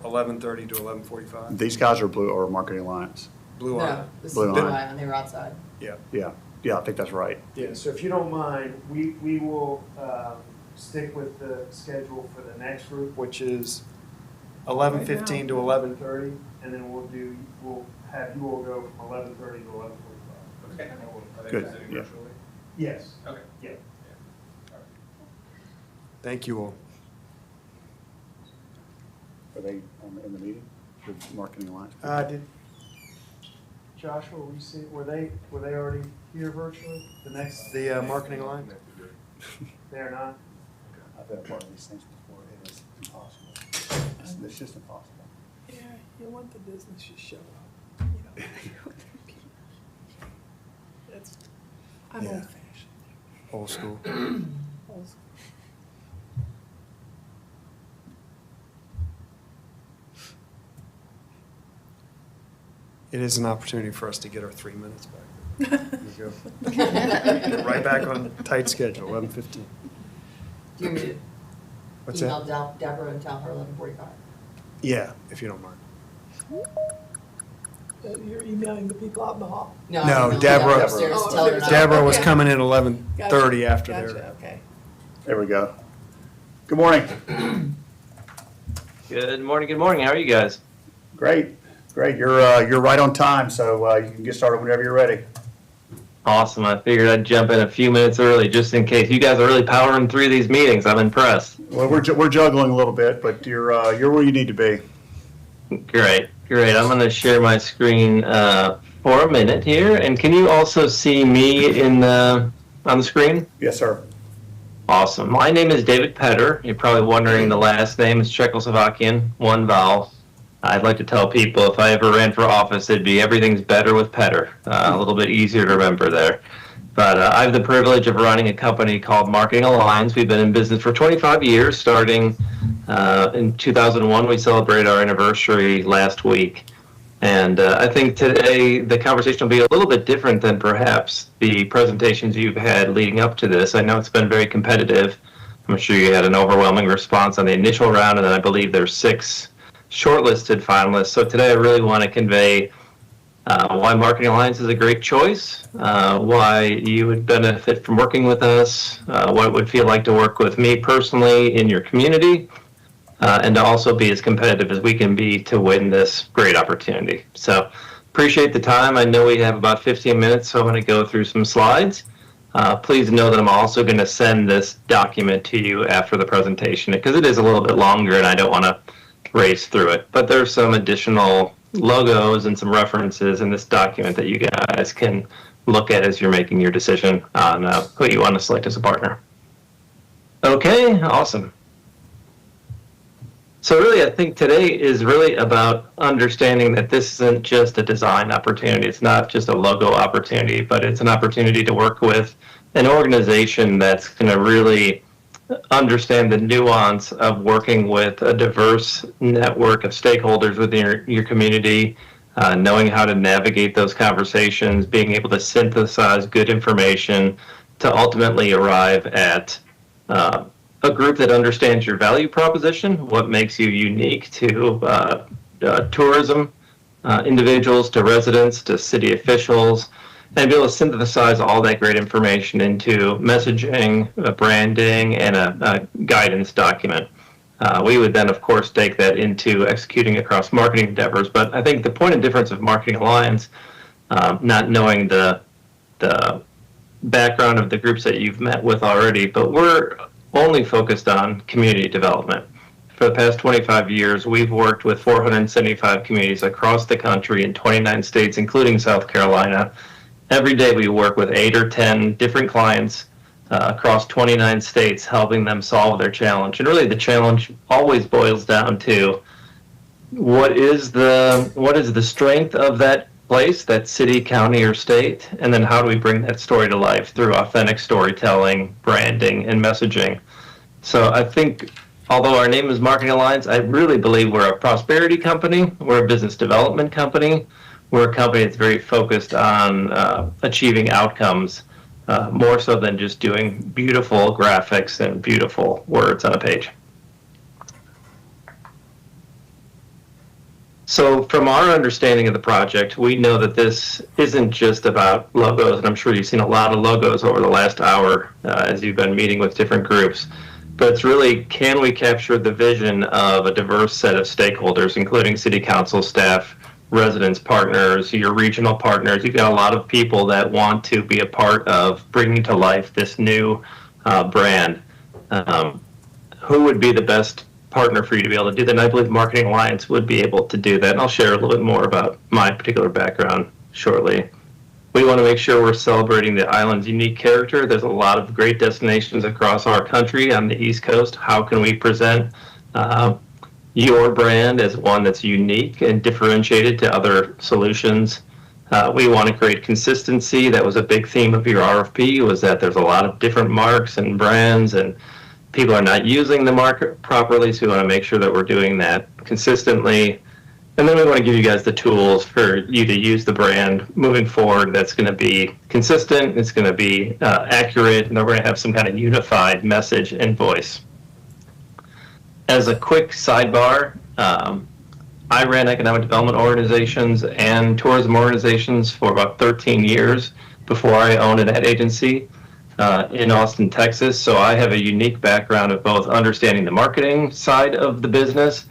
11:30 to 11:45? These guys are Blue or Marketing Alliance. Blue Iron. No, this is Blue Blue Iron. Iron, they were outside. Yeah. Yeah, I think that's right. Yeah, so if you don't mind, we will stick with the schedule for the next group, which is 11:15 to 11:30, and then we'll have you all go from 11:30 to 11:45. Okay. Are they Good, presenting yeah. virtually? Yes. Okay. Yeah. All right. Thank you all. Are they in the meeting, the Marketing Alliance? Did Joshua, were they already here virtually? The Marketing Alliance? They are not? I've been a part of these things before, it is impossible. It's just impossible. Yeah, you want the business to show up, I'm Yeah. old fashioned. Old school. Old school. It is an opportunity for us to get our 3 minutes back. Here we go. Right back on tight schedule, 11:15. Do you want me What's to email that? Deborah and tell her 11:45? Yeah, if you don't mind. You're emailing the people out in the hall. No, No, I'm emailing Deborah- upstairs to tell her not- Deborah was Okay. coming in 11:30 Gotcha, after Gotcha, their. okay. There we go. Good morning. Good morning. Good morning. How are you guys? Great. You're right on time, so you can get started whenever you're ready. Awesome. I figured I'd jump in a few minutes early just in case. You guys are really powering through these meetings. I'm impressed. Well, we're juggling a little bit, but you're where you need to be. Great. I'm going to share my screen for a minute here. And can you also see me on the screen? Yes, sir. Awesome. My name is David Petter. You're probably wondering the last name is Czechoslovakian, one vowel. I'd like to tell people if I ever ran for office, it'd be everything's better with Petter. A little bit easier to remember there. But I have the privilege of running a company called Marketing Alliance. We've been in business for 25 years, starting in 2001. We celebrated our anniversary last week. And I think today the conversation will be a little bit different than perhaps the presentations you've had leading up to this. I know it's been very competitive. I'm sure you had an overwhelming response on the initial round, and then I believe there's 6 shortlisted finalists. So today I really want to convey why Marketing Alliance is a great choice, why you would benefit from working with us, what it would feel like to work with me personally in your community, and to also be as competitive as we can be to win this great opportunity. So appreciate the time. I know we have about 15 minutes, so I'm going to go through some slides. Please know that I'm also going to send this document to you after the presentation because it is a little bit longer and I don't want to race through it. But there's some additional logos and some references in this document that you guys can look at as you're making your decision on who you want to select as a partner. Okay, awesome. So really, I think today is really about understanding that this isn't just a design opportunity. It's not just a logo opportunity, but it's an opportunity to work with an organization that's going to really understand the nuance of working with a diverse network of stakeholders within your community, knowing how to navigate those conversations, being able to synthesize good information to ultimately arrive at a group that understands your value proposition, what makes you unique to tourism individuals, to residents, to city officials, and be able to synthesize all that great information into messaging, branding, and a guidance document. We would then, of course, take that into executing across marketing endeavors. But I think the point of difference of Marketing Alliance, not knowing the background of the groups that you've met with already, but we're only focused on community development. For the past 25 years, we've worked with 475 communities across the country in 29 states, including South Carolina. Every day we work with 8 or 10 different clients across 29 states, helping them solve their challenge. And really the challenge always boils down to what is the strength of that place, that city, county, or state, and then how do we bring that story to life through authentic storytelling, branding, and messaging. So I think, although our name is Marketing Alliance, I really believe we're a prosperity company, we're a business development company, we're a company that's very focused on achieving outcomes, more so than just doing beautiful graphics and beautiful words on a page. So from our understanding of the project, we know that this isn't just about logos, and I'm sure you've seen a lot of logos over the last hour as you've been meeting with different groups, but it's really, can we capture the vision of a diverse set of stakeholders, including city council staff, residents, partners, your regional partners. You've got a lot of people that want to be a part of bringing to life this new brand. Who would be the best partner for you to be able to do that? And I believe Marketing Alliance would be able to do that. And I'll share a little bit more about my particular background shortly. We want to make sure we're celebrating the island's unique character. There's a lot of great destinations across our country on the East Coast. How can we present your brand as one that's unique and differentiated to other solutions? We want to create consistency. That was a big theme of your RFP, was that there's a lot of different marks and brands and people are not using the market properly, so we want to make sure that we're doing that consistently. And then we want to give you guys the tools for you to use the brand moving forward that's going to be consistent, it's going to be accurate, and then we're going to have some kind of unified message and voice. As a quick sidebar, I ran economic development organizations and tourism organizations for about 13 years before I owned an ad agency in Austin, Texas. So I have a unique background of both understanding the marketing side of the business,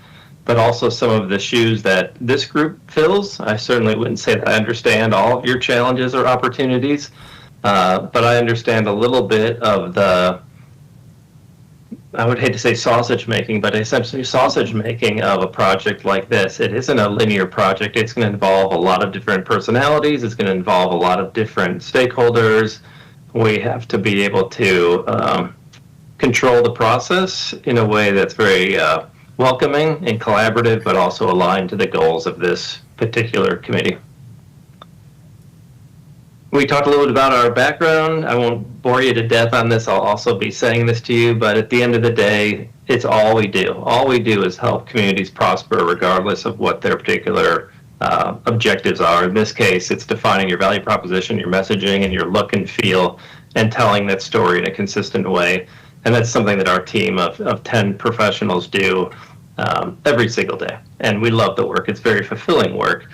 but also some of the shoes that this group fills. I certainly wouldn't say that I understand all of your challenges or opportunities, but I understand a little bit of the, I would hate to say sausage making, but essentially sausage making of a project like this. It isn't a linear project. It's going to involve a lot of different personalities. It's going to involve a lot of different stakeholders. We have to be able to control the process in a way that's very welcoming and collaborative, but also aligned to the goals of this particular committee. We talked a little bit about our background. I won't bore you to death on this. I'll also be saying this to you, but at the end of the day, it's all we do. All we do is help communities prosper regardless of what their particular objectives are. In this case, it's defining your value proposition, your messaging, and your look and feel, and telling that story in a consistent way. And that's something that our team of 10 professionals do every single day. And we love the work. It's very fulfilling work.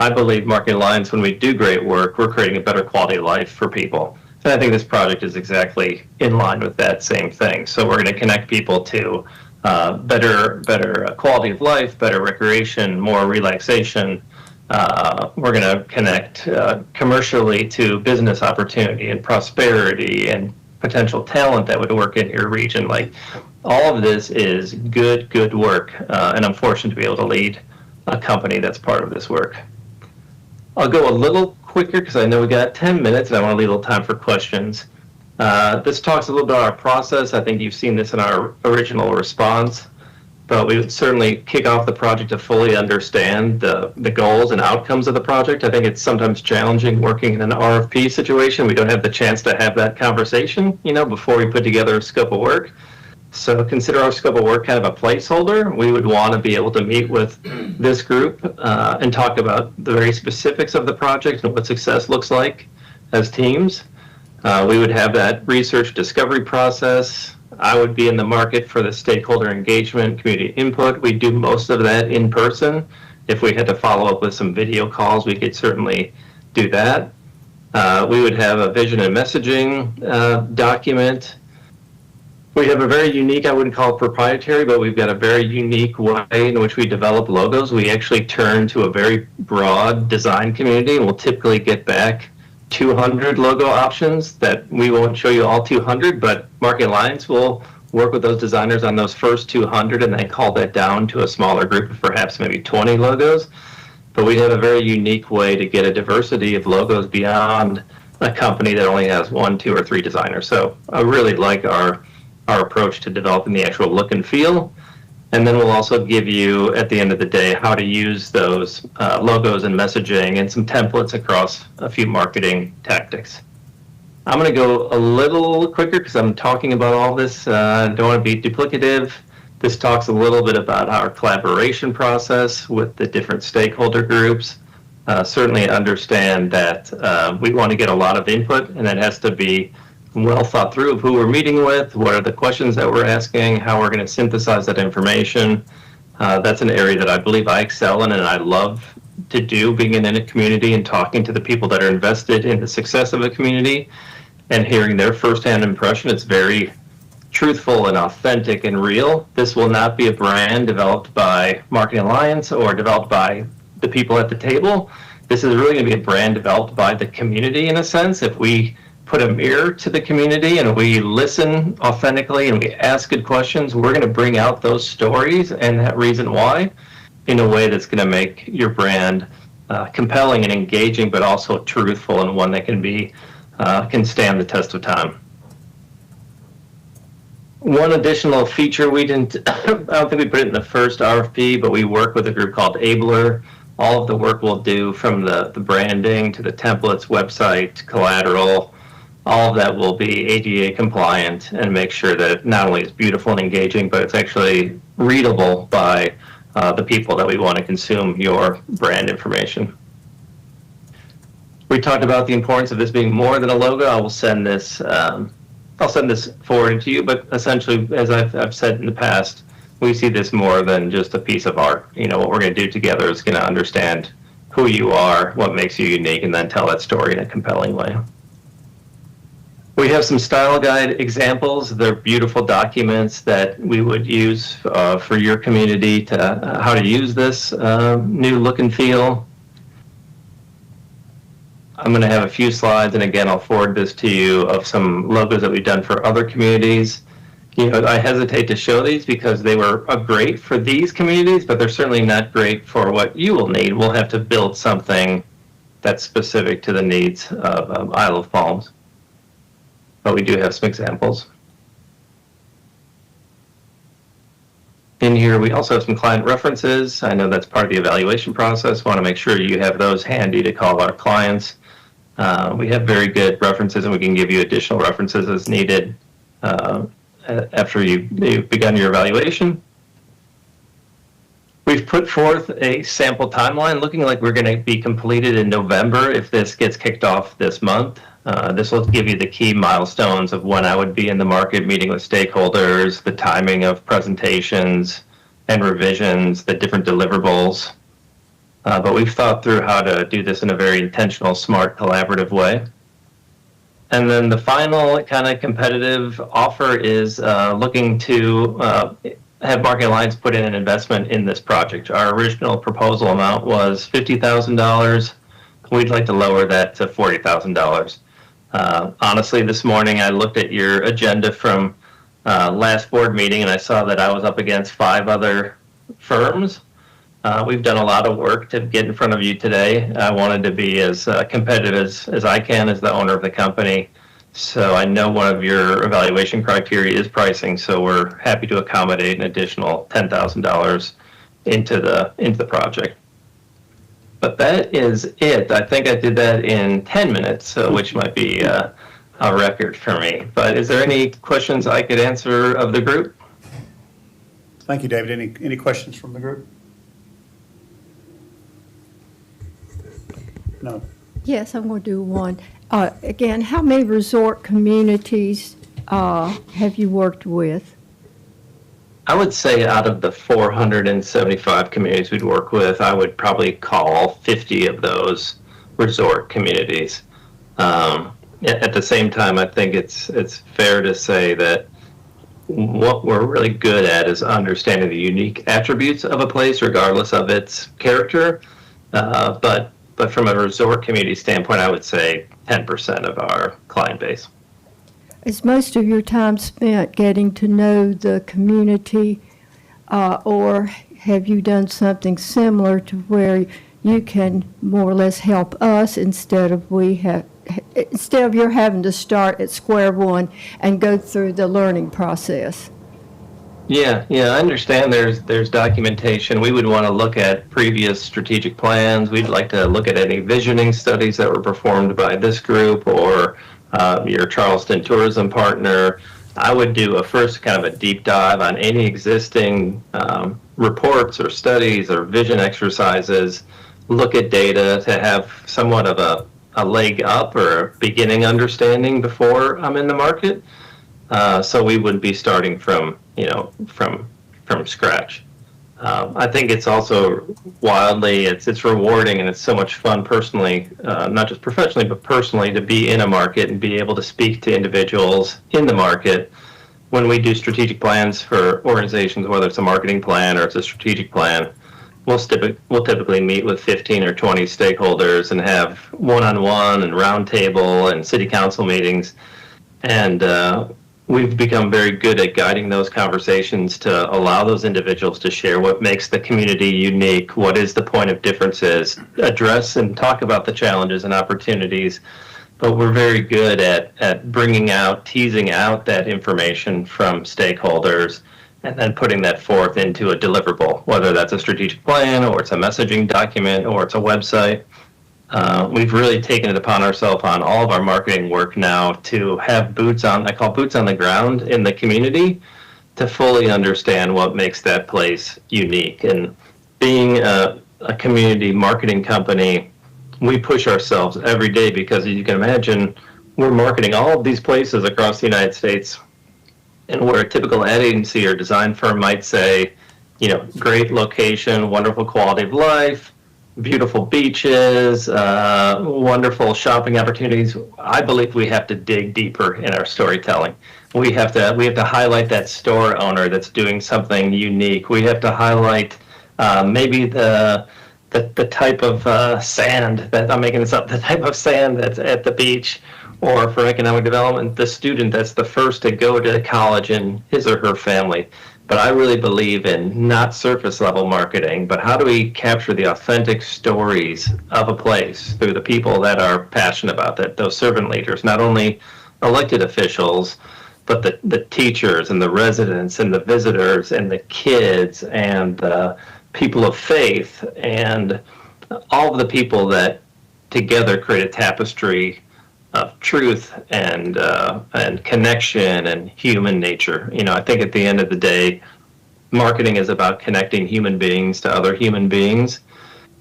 I believe Marketing Alliance, when we do great work, we're creating a better quality of life for people. And I think this project is exactly in line with that same thing. So we're going to connect people to better quality of life, better recreation, more relaxation. We're going to connect commercially to business opportunity and prosperity and potential talent that would work in your region. Like, all of this is good work, and I'm fortunate to be able to lead a company that's part of this work. I'll go a little quicker because I know we got 10 minutes and I want to leave a little time for questions. This talks a little bit about our process. I think you've seen this in our original response, but we would certainly kick off the project to fully understand the goals and outcomes of the project. I think it's sometimes challenging working in an RFP situation. We don't have the chance to have that conversation, before we put together a scope of work. So consider our scope of work kind of a placeholder. We would want to be able to meet with this group and talk about the very specifics of the project and what success looks like as teams. We would have that research discovery process. I would be in the market for the stakeholder engagement, community input. We do most of that in person. If we had to follow up with some video calls, we could certainly do that. We would have a vision and messaging document. We have a very unique, I wouldn't call it proprietary, but we've got a very unique way in which we develop logos. We actually turn to a very broad design community, and we'll typically get back 200 logo options that we won't show you all 200, but Marketing Alliance will work with those designers on those first 200 and then call that down to a smaller group of perhaps maybe 20 logos. But we have a very unique way to get a diversity of logos beyond a company that only has 1, 2, or 3 designers. So I really like our approach to developing the actual look and feel. And then we'll also give you, at the end of the day, how to use those logos and messaging and some templates across a few marketing tactics. I'm going to go a little quicker because I'm talking about all this. I don't want to be duplicative. This talks a little bit about our collaboration process with the different stakeholder groups. Certainly understand that we want to get a lot of input, and that has to be well thought through of who we're meeting with, what are the questions that we're asking, how we're going to synthesize that information. That's an area that I believe I excel in and I love to do, being in a community and talking to the people that are invested in the success of a community and hearing their firsthand impression. It's very truthful and authentic and real. This will not be a brand developed by Marketing Alliance or developed by the people at the table. This is really going to be a brand developed by the community in a sense. If we put a mirror to the community and we listen authentically and we ask good questions, we're going to bring out those stories and that reason why in a way that's going to make your brand compelling and engaging, but also truthful and one that can stand the test of time. One additional feature we didn't, I don't think we put it in the first RFP, but we work with a group called Abler. All of the work we'll do from the branding to the templates, website, collateral, all of that will be ADA compliant and make sure that it not only is beautiful and engaging, but it's actually readable by the people that we want to consume your brand information. We talked about the importance of this being more than a logo. I will send this, I'll send this forward to you, but essentially, as I've said in the past, we see this more than just a piece of art. What we're going to do together is going to understand who you are, what makes you unique, and then tell that story in a compelling way. We have some style guide examples. They're beautiful documents that we would use for your community to how to use this new look and feel. I'm going to have a few slides, and again, I'll forward this to you, of some logos that we've done for other communities. I hesitate to show these because they were great for these communities, but they're certainly not great for what you will need. We'll have to build something that's specific to the needs of Isle of Palms. But we do have some examples. In here, we also have some client references. I know that's part of the evaluation process. Want to make sure you have those handy to call our clients. We have very good references, and we can give you additional references as needed after you've begun your evaluation. We've put forth a sample timeline looking like we're going to be completed in November if this gets kicked off this month. This will give you the key milestones of when I would be in the market meeting with stakeholders, the timing of presentations and revisions, the different deliverables. but we've thought through how to do this in a very intentional, smart, collaborative way. And then the final kind of competitive offer is looking to have Marketing Alliance put in an investment in this project. Our original proposal amount was $50,000. We'd like to lower that to $40,000. Honestly, this morning I looked at your agenda from last board meeting and I saw that I was up against 5 other firms. We've done a lot of work to get in front of you today. I wanted to be as competitive as I can as the owner of the company. So I know one of your evaluation criteria is pricing, so we're happy to accommodate an additional $10,000 into the project. But that is it. I think I did that in 10 minutes, so which might be a record for me. But is there any questions I could answer of the group? Thank you, David. Any questions from the group? No. Yes, I'm going to do one. Again, how many resort communities have you worked with? I would say out of the 475 communities we'd work with, I would probably call 50 of those resort communities. At the same time, I think it's fair to say that what we're really good at is understanding the unique attributes of a place, regardless of its character. But from a resort community standpoint, I would say 10% of our client base. Is most of your time spent getting to know the community, or have you done something similar to where you can more or less help us instead of you're having to start at square one and go through the learning process? Yeah, I understand there's documentation. We would want to look at previous strategic plans. We'd like to look at any visioning studies that were performed by this group or your Charleston tourism partner. I would do first kind of a deep dive on any existing reports or studies or vision exercises, look at data to have somewhat of a leg up or a beginning understanding before I'm in the market. So we wouldn't be starting from scratch. I think it's also wildly, it's rewarding and it's so much fun personally, not just professionally, but personally to be in a market and be able to speak to individuals in the market. When we do strategic plans for organizations, whether it's a marketing plan or it's a strategic plan, we'll typically meet with 15 or 20 stakeholders and have one-on-one and roundtable and city council meetings. And we've become very good at guiding those conversations to allow those individuals to share what makes the community unique, what is the point of differences, address and talk about the challenges and opportunities. But we're very good at bringing out, teasing out that information from stakeholders and then putting that forth into a deliverable, whether that's a strategic plan or it's a messaging document or it's a website. We've really taken it upon ourselves on all of our marketing work now to have I call boots on the ground in the community to fully understand what makes that place unique. And being a community marketing company, we push ourselves every day because as you can imagine, we're marketing all of these places across the United States. And where a typical ad agency or design firm might say, great location, wonderful quality of life, beautiful beaches, wonderful shopping opportunities. I believe we have to dig deeper in our storytelling. We have to highlight that store owner that's doing something unique. We have to highlight maybe the type of sand that I'm making this up, the type of sand that's at the beach, or for economic development, the student that's the first to go to college in his or her family. But I really believe in not surface level marketing, but how do we capture the authentic stories of a place through the people that are passionate about that, those servant leaders, not only elected officials, but the teachers and the residents and the visitors and the kids and the people of faith and all of the people that together create a tapestry of truth and connection and human nature. I think at the end of the day, marketing is about connecting human beings to other human beings.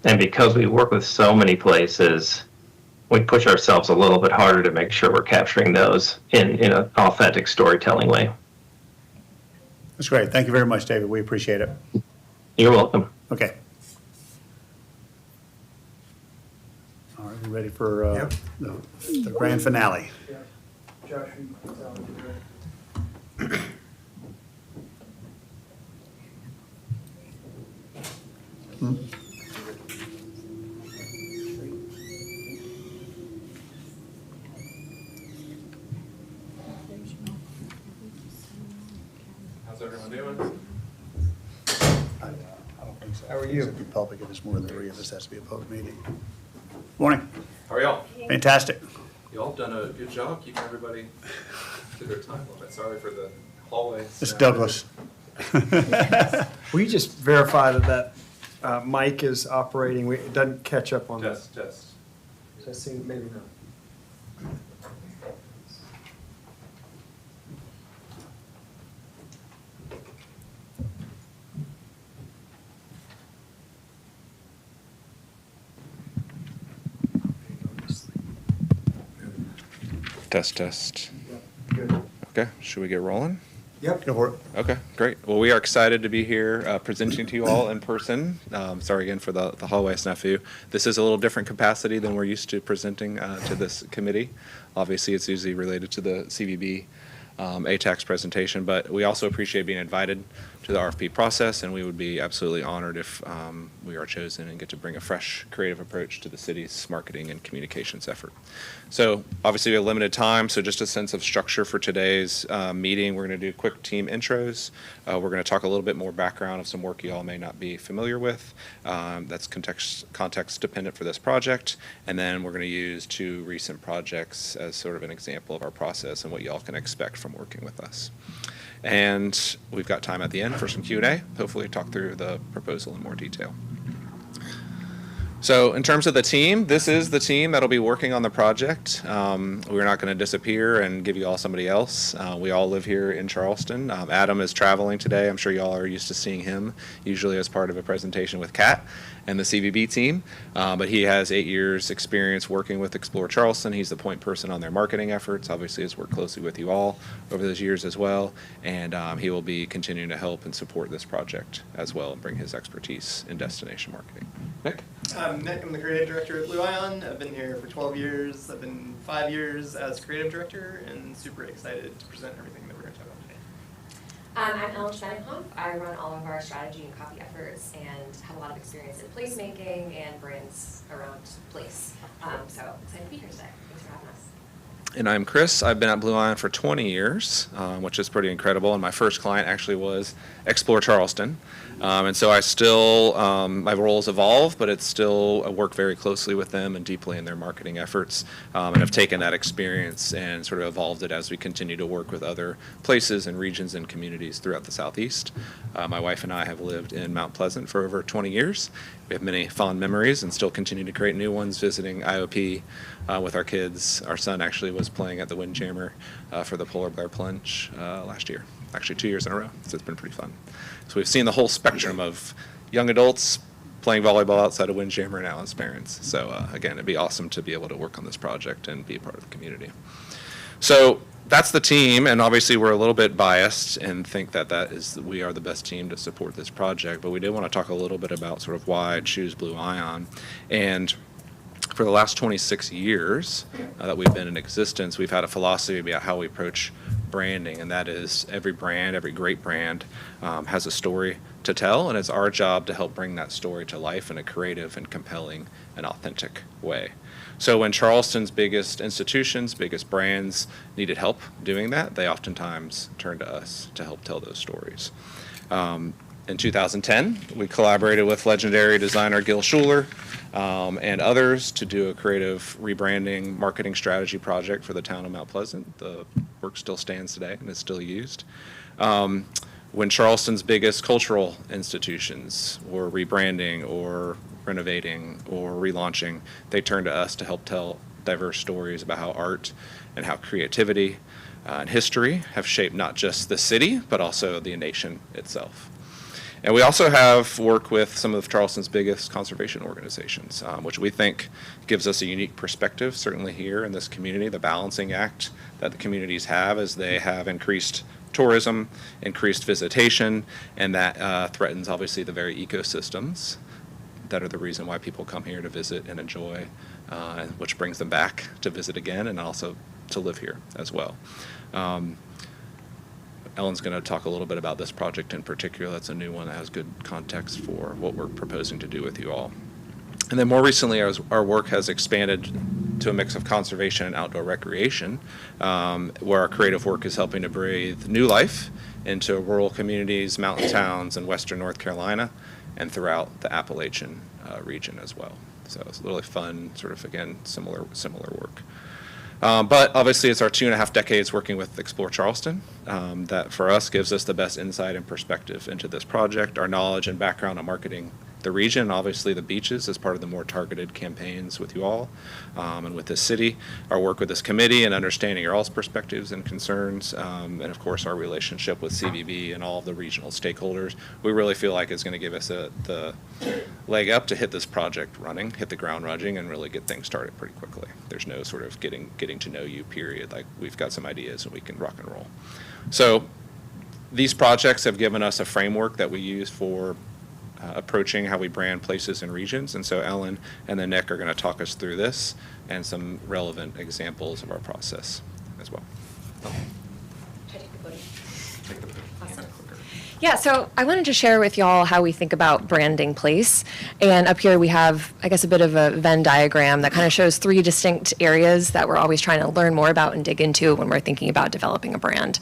And because we work with so many places, we push ourselves a little bit harder to make sure we're capturing those in an authentic storytelling way. That's great. Thank you very much, David. We appreciate it. You're welcome. Okay. We're ready for the grand finale. Josh, How's everyone doing? I don't think so. How are you? It'd be public if there's more than three of us, has to be a public meeting. Morning. How are y'all? Fantastic. Y'all have done a good job keeping everybody to their time limit. Sorry for the hallway. It's Douglas. Will you just verify that mic is operating? It doesn't catch up on the. Test. Testing, maybe not. Test. Good. Okay, should we get rolling? Yep. Go for it. Okay, great. Well, we are excited to be here presenting to you all in person. Sorry again for the hallway snafu. This is a little different capacity than we're used to presenting to this committee. Obviously, it's usually related to the CVB ATAX presentation, but we also appreciate being invited to the RFP process, and we would be absolutely honored if we are chosen and get to bring a fresh, creative approach to the city's marketing and communications effort. So obviously we have limited time, so just a sense of structure for today's meeting. We're going to do quick team intros. We're going to talk a little bit more background of some work you all may not be familiar with. That's context dependent for this project. And then we're going to use 2 recent projects as sort of an example of our process and what you all can expect from working with us. And we've got time at the end for some Q&A. Hopefully talk through the proposal in more detail. So in terms of the team, this is the team that'll be working on the project. We're not going to disappear and give you all somebody else. We all live here in Charleston. Adam is traveling today. I'm sure you all are used to seeing him, usually as part of a presentation with Kat and the CVB team. But he has 8 years experience working with Explore Charleston. He's the point person on their marketing efforts. Obviously has worked closely with you all over those years as well. And he will be continuing to help and support this project as well and bring his expertise in destination marketing. Nick? I'm Nick. I'm the creative director at Blue Ion. I've been here for 12 years. I've been 5 years as creative director and super excited to present everything that we're going to talk about today. I'm Ellen Schmanninghoff. I run all of our strategy and copy efforts and have a lot of experience in placemaking and brands around place. So excited to be here today. Thanks for having us. And I'm Chris. I've been at Blue Ion for 20 years, which is pretty incredible. And my first client actually was Explore Charleston. And so I still, my roles evolve, but it's still, I work very closely with them and deeply in their marketing efforts, and have taken that experience and sort of evolved it as we continue to work with other places and regions and communities throughout the Southeast. My wife and I have lived in Mount Pleasant for over 20 years. We have many fond memories and still continue to create new ones, visiting IOP with our kids. Our son actually was playing at the Windjammer for the Polar Bear Plunge last year, actually 2 years in a row, so it's been pretty fun. So we've seen the whole spectrum of young adults playing volleyball outside of Windjammer now as parents. So again, it'd be awesome to be able to work on this project and be a part of the community. So that's the team, and obviously we're a little bit biased and think that we are the best team to support this project, but we did want to talk a little bit about sort of why I choose Blue Ion. And for the last 26 years that we've been in existence, we've had a philosophy about how we approach branding, and that is every brand, every great brand has a story to tell, and it's our job to help bring that story to life in a creative and compelling and authentic way. So when Charleston's biggest institutions, biggest brands needed help doing that, they oftentimes turned to us to help tell those stories. In 2010, we collaborated with legendary designer Gil Schuler and others to do a creative rebranding marketing strategy project for the town of Mount Pleasant. The work still stands today and is still used. When Charleston's biggest cultural institutions were rebranding or renovating or relaunching, they turned to us to help tell diverse stories about how art and how creativity and history have shaped not just the city, but also the nation itself. And we also have worked with some of Charleston's biggest conservation organizations, which we think gives us a unique perspective, certainly here in this community, the balancing act that the communities have as they have increased tourism, increased visitation, and that threatens obviously the very ecosystems that are the reason why people come here to visit and enjoy which brings them back to visit again and also to live here as well. Ellen's going to talk a little bit about this project in particular. That's a new one that has good context for what we're proposing to do with you all. And then more recently, our work has expanded to a mix of conservation and outdoor recreation, where our creative work is helping to breathe new life into rural communities, mountain towns in western North Carolina, and throughout the Appalachian region as well. So it's really fun, sort of, again, similar work. But obviously, it's our 2.5 decades working with Explore Charleston that, for us, gives us the best insight and perspective into this project. Our knowledge and background on marketing the region, obviously the beaches, as part of the more targeted campaigns with you all and with this city. Our work with this committee and understanding your all's perspectives and concerns, and of course our relationship with CVB and all of the regional stakeholders, we really feel like is going to give us the leg up to hit this project running, hit the ground running, and really get things started pretty quickly. There's no sort of getting to know you period. Like, we've got some ideas and we can rock and roll. So these projects have given us a framework that we use for approaching how we brand places and regions. And so Ellen and then Nick are going to talk us through this and some relevant examples of our process as well. Awesome. Yeah, so I wanted to share with y'all how we think about branding place. And up here we have, I guess, a bit of a Venn diagram that kind of shows 3 distinct areas that we're always trying to learn more about and dig into when we're thinking about developing a brand.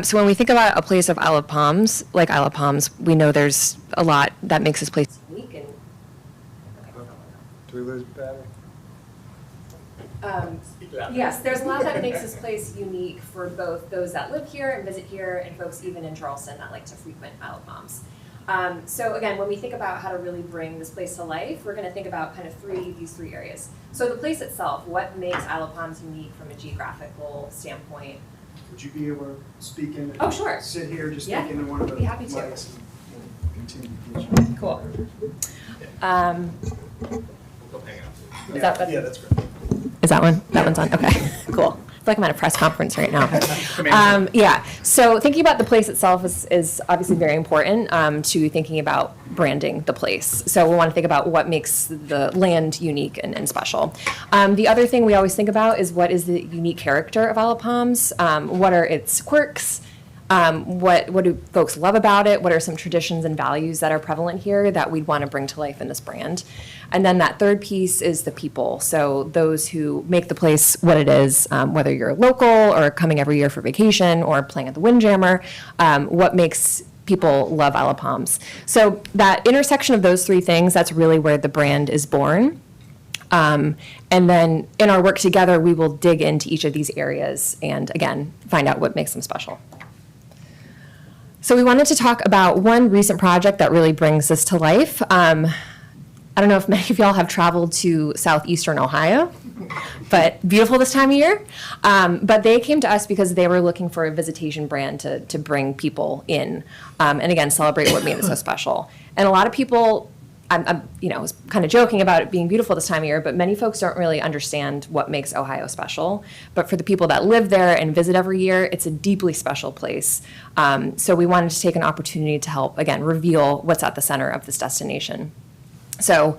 So when we think about a place of Isle of Palms, like Isle of Palms, we know there's a lot that makes this place unique. And Do we lose battery? yes, there's a lot that makes this place unique for both those that live here and visit here and folks even in Charleston that like to frequent Isle of Palms. So again, when we think about how to really bring this place to life, we're going to think about kind of these three areas. So the place itself, what makes Isle of Palms unique from a geographical standpoint? Would you be able to speak in? Oh, sure. Sit here, just Yeah, speak into one of the be happy to. mics and continue. Cool. Yeah, that's great. Is that one? That one's on? Okay, cool. I feel like I'm at a press conference right now. Yeah, so thinking about the place itself is obviously very important to thinking about branding the place. So we want to think about what makes the land unique and special. The other thing we always think about is what is the unique character of Isle of Palms? What are its quirks? What do folks love about it? What are some traditions and values that are prevalent here that we'd want to bring to life in this brand? And then that third piece is the people. So those who make the place what it is, whether you're local or coming every year for vacation or playing at the Windjammer, what makes people love Isle of Palms? So that intersection of those three things, that's really where the brand is born. And then in our work together, we will dig into each of these areas and, again, find out what makes them special. So we wanted to talk about one recent project that really brings this to life. I don't know if many of y'all have traveled to southeastern Ohio, but beautiful this time of year. But they came to us because they were looking for a visitation brand to bring people in, and again, celebrate what made it so special. And a lot of people, I'm was kind of joking about it being beautiful this time of year, but many folks don't really understand what makes Ohio special. But for the people that live there and visit every year, it's a deeply special place. So we wanted to take an opportunity to help, again, reveal what's at the center of this destination. So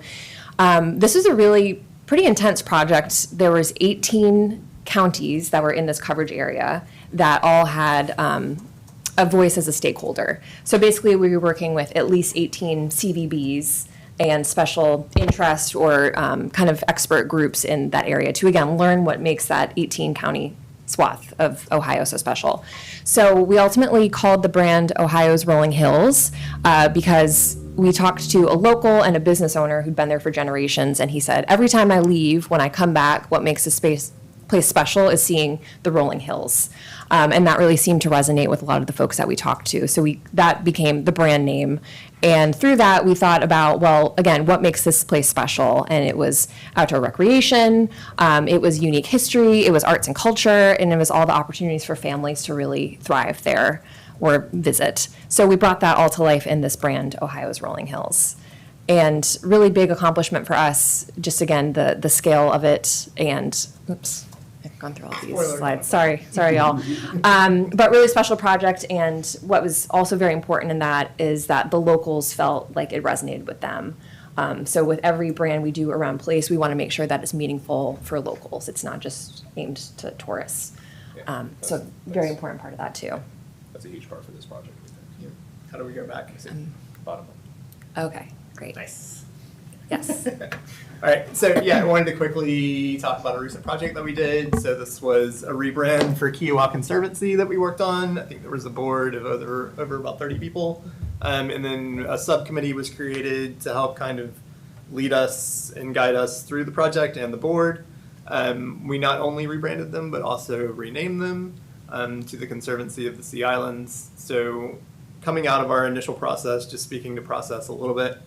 this was a really pretty intense project. There was 18 counties that were in this coverage area that all had a voice as a stakeholder. So basically we were working with at least 18 CVBs and special interest or kind of expert groups in that area to, again, learn what makes that 18 county swath of Ohio so special. So we ultimately called the brand Ohio's Rolling Hills because we talked to a local and a business owner who'd been there for generations, and he said, every time I leave, when I come back, what makes this place special is seeing the rolling hills. And that really seemed to resonate with a lot of the folks that we talked to. So that became the brand name. And through that, we thought about, well, again, what makes this place special? And it was outdoor recreation, it was unique history, it was arts and culture, and it was all the opportunities for families to really thrive there or visit. So we brought that all to life in this brand, Ohio's Rolling Hills. And really big accomplishment for us, just again, the scale of it and, oops, I've gone through all these slides. Sorry, y'all. But really special project, and what was also very important in that is that the locals felt like it resonated with them. So with every brand we do around place, we want to make sure that it's meaningful for locals. It's not just aimed to tourists. So very important part of that too. That's a huge part for this project, we think. How do we go back? Bottom Okay, great. Nice. Yes. All right, so yeah, I wanted to quickly talk about a recent project that we did. So this was a rebrand for Kiowa Conservancy that we worked on. I think there was a board of over about 30 people. And then a subcommittee was created to help kind of lead us and guide us through the project and the board. We not only rebranded them, but also renamed them to the Conservancy of the Sea Islands. So coming out of our initial process, just speaking to process a little bit,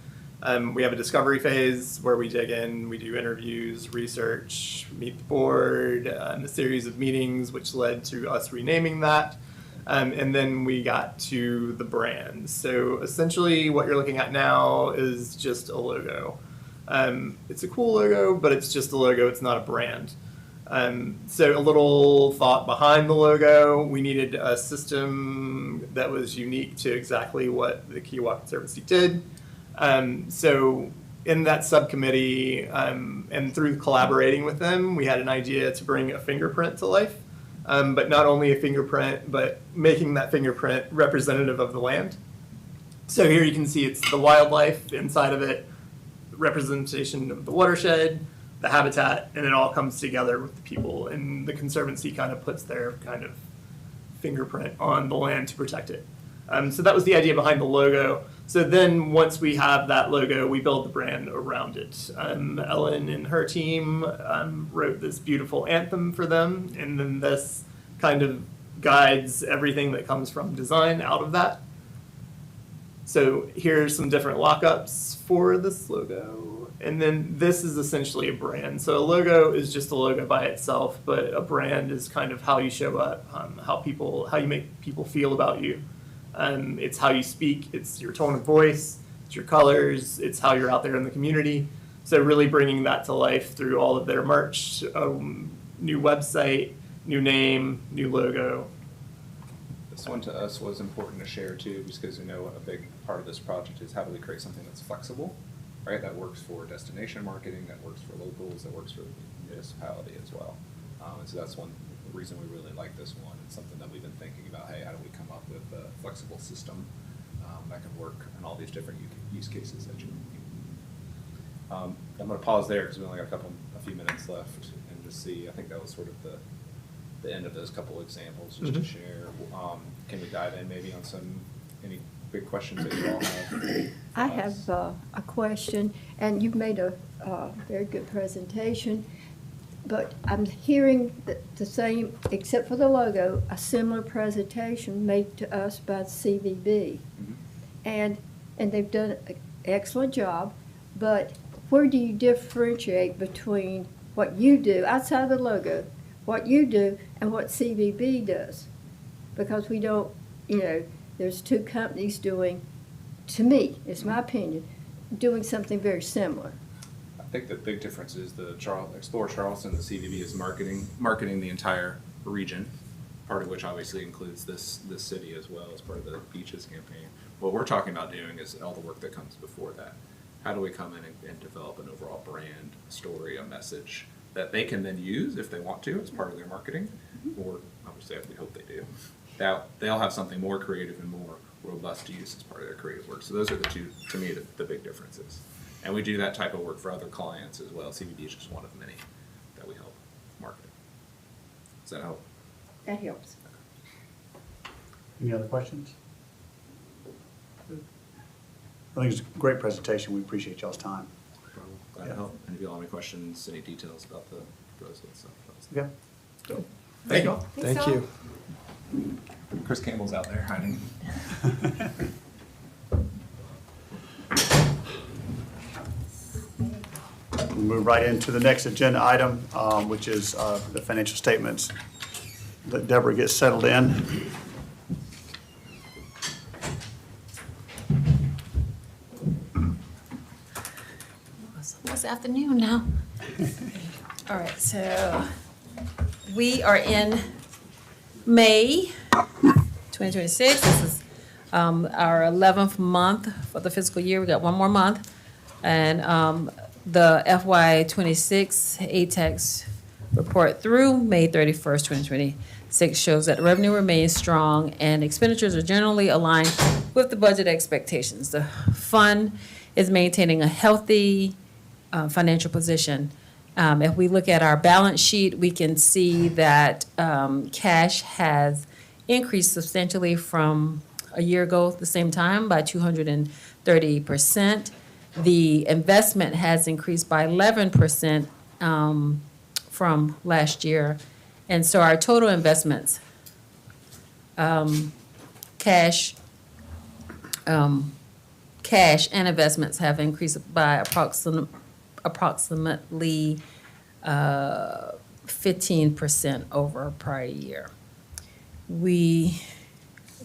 we have a discovery phase where we dig in, we do interviews, research, meet the board, a series of meetings, which led to us renaming that. And then we got to the brand. So essentially what you're looking at now is just a logo. It's a cool logo, but it's just a logo, it's not a brand. So a little thought behind the logo, we needed a system that was unique to exactly what the Kiowa Conservancy did. So in that subcommittee and through collaborating with them, we had an idea to bring a fingerprint to life. But not only a fingerprint, but making that fingerprint representative of the land. So here you can see it's the wildlife inside of it, representation of the watershed, the habitat, and it all comes together with the people. And the Conservancy kind of puts their kind of fingerprint on the land to protect it. So that was the idea behind the logo. So then once we have that logo, we build the brand around it. Ellen and her team wrote this beautiful anthem for them, and then this kind of guides everything that comes from design out of that. So here's some different lockups for this logo. And then this is essentially a brand. So a logo is just a logo by itself, but a brand is kind of how you show up, how you make people feel about you. It's how you speak, it's your tone of voice, it's your colors, it's how you're out there in the community. So really bringing that to life through all of their merch, new website, new name, new logo. This one to us was important to share too, just because we know a big part of this project is how do we create something that's flexible, right? That works for destination marketing, that works for locals, that works for the municipality as well. And so that's one reason we really like this one. It's something that we've been thinking about, hey, how do we come up with a flexible system that can work in all these different use cases that you need. I'm going to pause there because we only got a few minutes left and just see, I think that was sort of the end of those couple examples just to share. Can we dive in maybe on any big questions that you all have? I have a question, and you've made a very good presentation, but I'm hearing the same, except for the logo, a similar presentation made to us by CVB. And they've done an excellent job, but where do you differentiate between what you do outside of the logo, what you do, and what CVB does? Because we don't, there's two companies doing, to me, it's my opinion, doing something very similar. I think the big difference is the Explore Charleston, the CVB is marketing the entire region, part of which obviously includes this city as well as part of the Beaches campaign. What we're talking about doing is all the work that comes before that. How do we come in and develop an overall brand, story, a message that they can then use if they want to as part of their marketing, or obviously we hope they do. They'll have something more creative and more robust to use as part of their creative work. So those are the two, to me, the big differences. And we do that type of work for other clients as well. CVB is just one of many that we help market. Does that help? That helps. Any other questions? I think it's a great presentation. We appreciate y'all's time. Glad to help. And if you all have any questions, any details about the proposal and stuff. Okay. So, Thank you. Thank you. Chris Campbell's out there hiding. We'll move right into the next agenda item, which is the financial statements. Let Deborah get settled in. It's almost afternoon now. All right, so we are in May 2026. This is our 11th month for the fiscal year. We got one more month. And the FY '26 ATAX report through May 31st, 2026 shows that revenue remains strong and expenditures are generally aligned with the budget expectations. The fund is maintaining a healthy financial position. If we look at our balance sheet, we can see that cash has increased substantially from a year ago at the same time by 230%. The investment has increased by 11% from last year. And so our total investments, cash and investments have increased by approximately 15% over prior year. We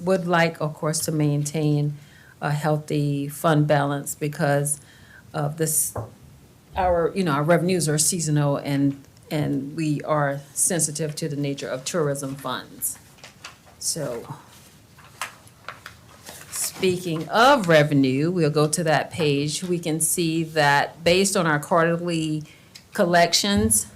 would like, of course, to maintain a healthy fund balance because of this, our revenues are seasonal and we are sensitive to the nature of tourism funds. So, speaking of revenue, we'll go to that page. We can see that based on our quarterly collections,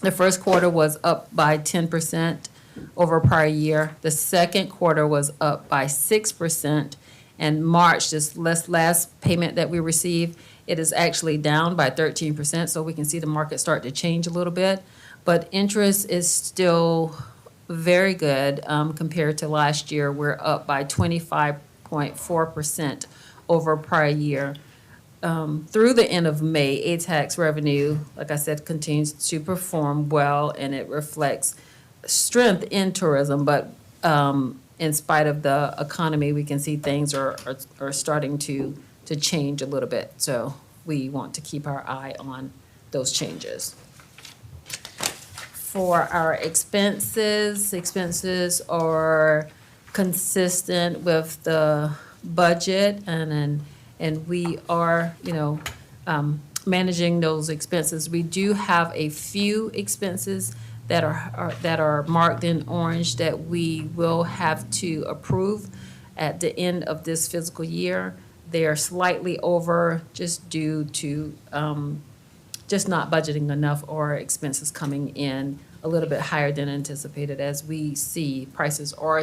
the first quarter was up by 10% over prior year. The second quarter was up by 6%. And March, this last payment that we received, it is actually down by 13%. So we can see the market start to change a little bit. But interest is still very good compared to last year. We're up by 25.4% over prior year. Through the end of May, ATAX revenue, like I said, continues to perform well, and it reflects strength in tourism. But in spite of the economy, we can see things are starting to change a little bit. So we want to keep our eye on those changes. For our expenses are consistent with the budget, and we are, managing those expenses. We do have a few expenses that are marked in orange that we will have to approve at the end of this fiscal year. They are slightly over just due to just not budgeting enough or expenses coming in a little bit higher than anticipated. As we see, prices are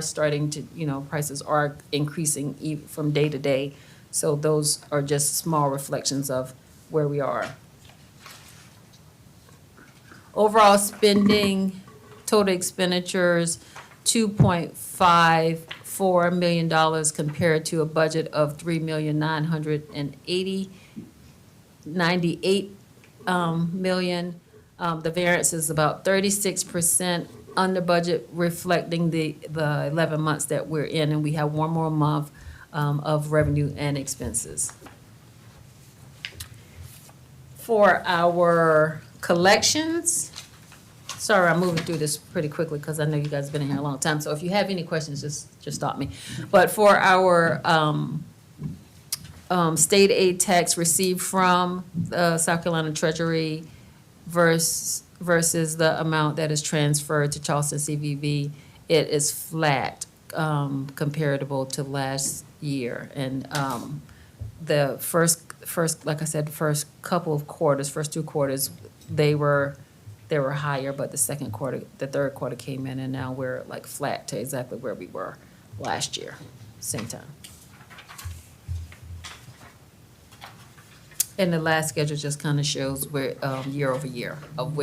increasing from day to day. So those are just small reflections of where we are. Overall spending, total expenditures, $2.54 million compared to a budget of $3,998,000. The variance is about 36% under budget, reflecting the 11 months that we're in, and we have one more month of revenue and expenses. For our collections, sorry, I'm moving through this pretty quickly because I know you guys have been in here a long time. So if you have any questions, just stop me. But for our state aid tax received from the South Carolina Treasury versus the amount that is transferred to Charleston CVB, it is flat comparable to last year. And the first, like I said, the first couple of quarters, first two quarters, they were higher, but the third quarter came in, and now we're like flat to exactly where we were last year, same time. And the last schedule just kind of shows where year over year of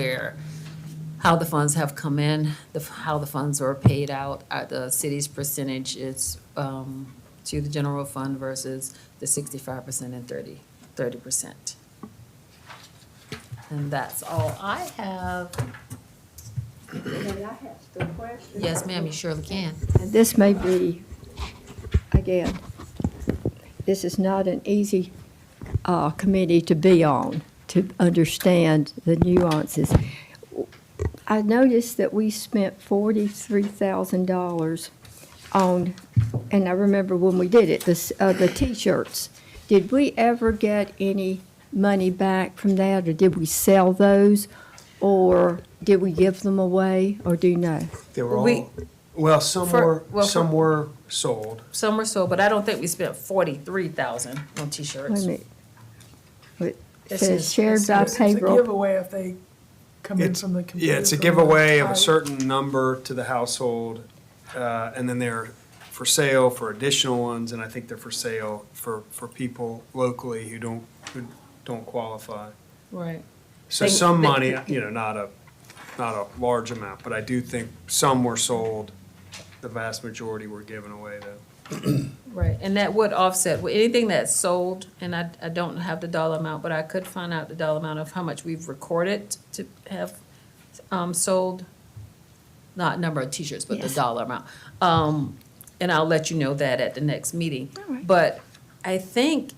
how the funds have come in, how the funds are paid out, the city's percentage is to the general fund versus the 65% and 30%. And that's all I have. Yes, ma'am, you surely can. And this may be, again, this is not an easy committee to be on, to understand the nuances. I noticed that we spent $43,000 on, and I remember when we did it, the T-shirts. Did we ever get any money back from that, or did we sell those, or did we give them away, or do you know? They were all, some were sold. Some were sold, but I don't think we spent $43,000 on T-shirts. Wait a minute. It This says is- shared by It's a payroll. giveaway if they come in from the computer. Yeah, it's a from giveaway the of a pilot. certain number to the household, and then they're for sale for additional ones, and I think they're for sale for people locally who don't qualify. Right. So They- some they- money, not a large amount, but I do think some were sold. The vast majority were given away though. Right, and that would offset, well, anything that's sold, and I don't have the dollar amount, but I could find out the dollar amount of how much we've recorded to have sold, not number of T-shirts, but the Yes. dollar amount. And I'll let you know that at the next meeting. All right. But I think,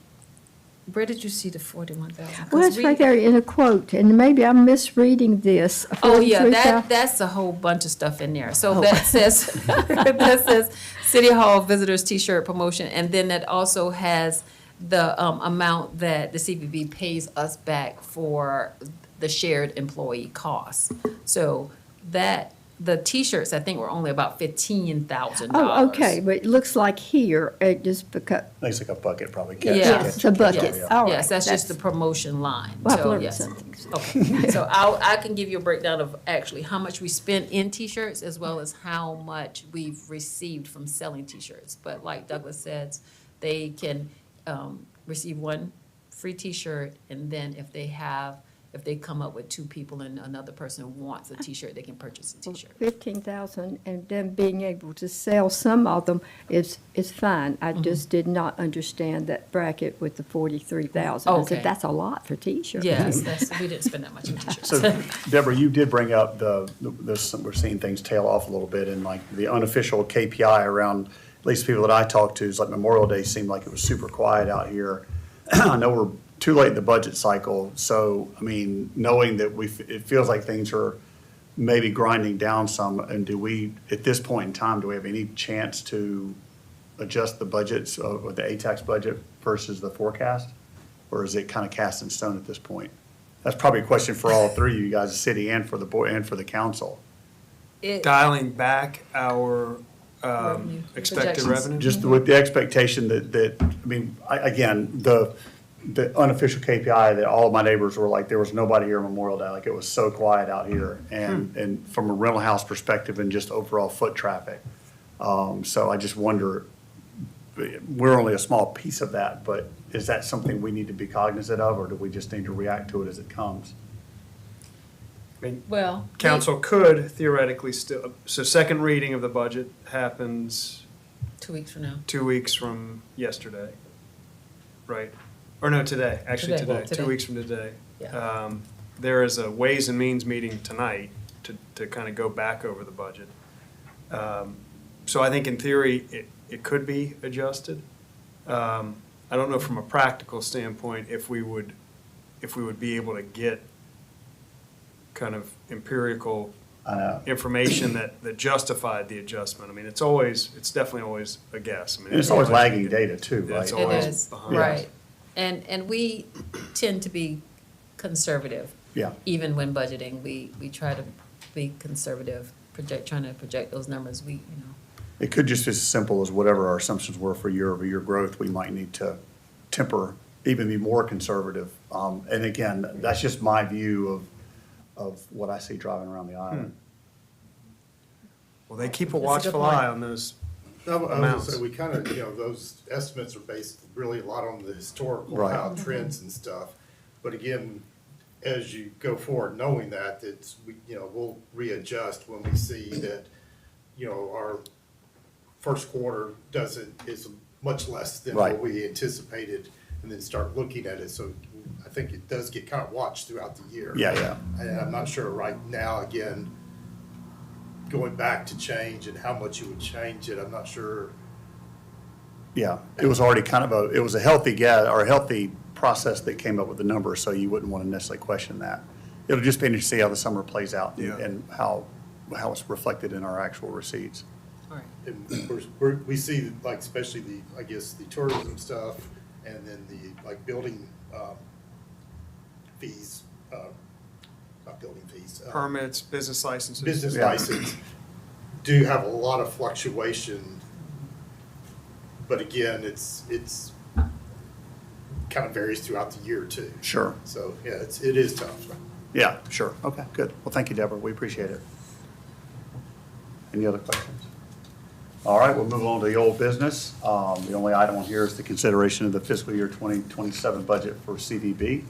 where did you see the 41,000? Well, it's right there in a quote, and maybe I'm misreading this. Oh, yeah, 43,000 that's a whole bunch of stuff in there. So that says, that says City Hall Visitors T-shirt promotion, and then that also has the amount that the CVB pays us back for the shared employee costs. So that, the T-shirts, I think, were only about $15,000. Oh, okay, but it looks like here, it just because, Looks like a bucket probably. Yes. It's a bucket. Yes. All right, Yes, that's just the that's- promotion line. Well, I've So, learned yes. something. Okay, so I can give you a breakdown of actually how much we spent in T-shirts as well as how much we've received from selling T-shirts. But like Douglas says, they can receive one free T-shirt, and then if they come up with two people and another person wants a T-shirt, they can purchase a T-shirt. 15,000, and then being able to sell some of them is fine. I just did not understand that bracket with the 43,000. I Okay. said, that's a lot for T-shirts. Yes, we didn't spend that much on T-shirts. So Deborah, you did bring up we're seeing things tail off a little bit, and like the unofficial KPI around, at least people that I talked to, is like Memorial Day seemed like it was super quiet out here. I know we're too late in the budget cycle, so, I mean, knowing that it feels like things are maybe grinding down some, and do we, at this point in time, do we have any chance to adjust the budgets of the ATAX budget versus the forecast? Or is it kind of cast in stone at this point? That's probably a question for all three of you guys, the city and for the board and for the council. Dialing back our Revenue expected projections. revenue. Just with the expectation that, I mean, again, the unofficial KPI that all of my neighbors were like, there was nobody here on Memorial Day, like it was so quiet out here. And from a rental house perspective and just overall foot traffic. So I just wonder, we're only a small piece of that, but is that something we need to be cognizant of, or do we just need to react to it as it comes? I mean, Well. council could theoretically still, so second reading of the budget happens 2 weeks from now. 2 weeks from yesterday, right? Or no, today, actually Today. today, 2 weeks from today. Yeah. There is a Ways and Means meeting tonight to kind of go back over the budget. So I think in theory, it could be adjusted. I don't know from a practical standpoint if we would be able to get kind of empirical information that justified the adjustment. I mean, it's definitely always a guess. I mean, And it's always lagging data too, right? It's It always is, behind. right. And we tend to be conservative. Yeah. Even when budgeting, we try to be conservative, trying to project those numbers, It could just be as simple as whatever our assumptions were for year-over-year growth, we might need to temper, even be more conservative. And again, that's just my view of what I see driving around the island. Well, they keep a That's a good watchful point. eye on those I was gonna amounts. say, we kind of, those estimates are based really a lot on the historical Right. how trends and stuff. But again, as you go forward, knowing that, we'll readjust when we see that, our first quarter is much less than Right. what we anticipated, and then start looking at it. So I think it does get kind of watched throughout the year. Yeah. And I'm not sure right now, again, going back to change and how much you would change it, I'm not sure. Yeah, it was already kind of it was a healthy guess, or a healthy process that came up with the number, so you wouldn't want to necessarily question that. It'll just be interesting to see how the summer plays out and how it's reflected in our actual receipts. And of course, we see, like, especially the tourism stuff, and then the, building fees, not building fees. permits, business licenses. Business Yeah. license do have a lot of fluctuation. But again, it's kind of varies throughout the year too. Sure. So, yeah, it is tough. Yeah, sure. Okay, good. Well, thank you, Deborah. We appreciate it. Any other questions? All right, we'll move on to the old business. The only item on here is the consideration of the fiscal year 2027 budget for CVB.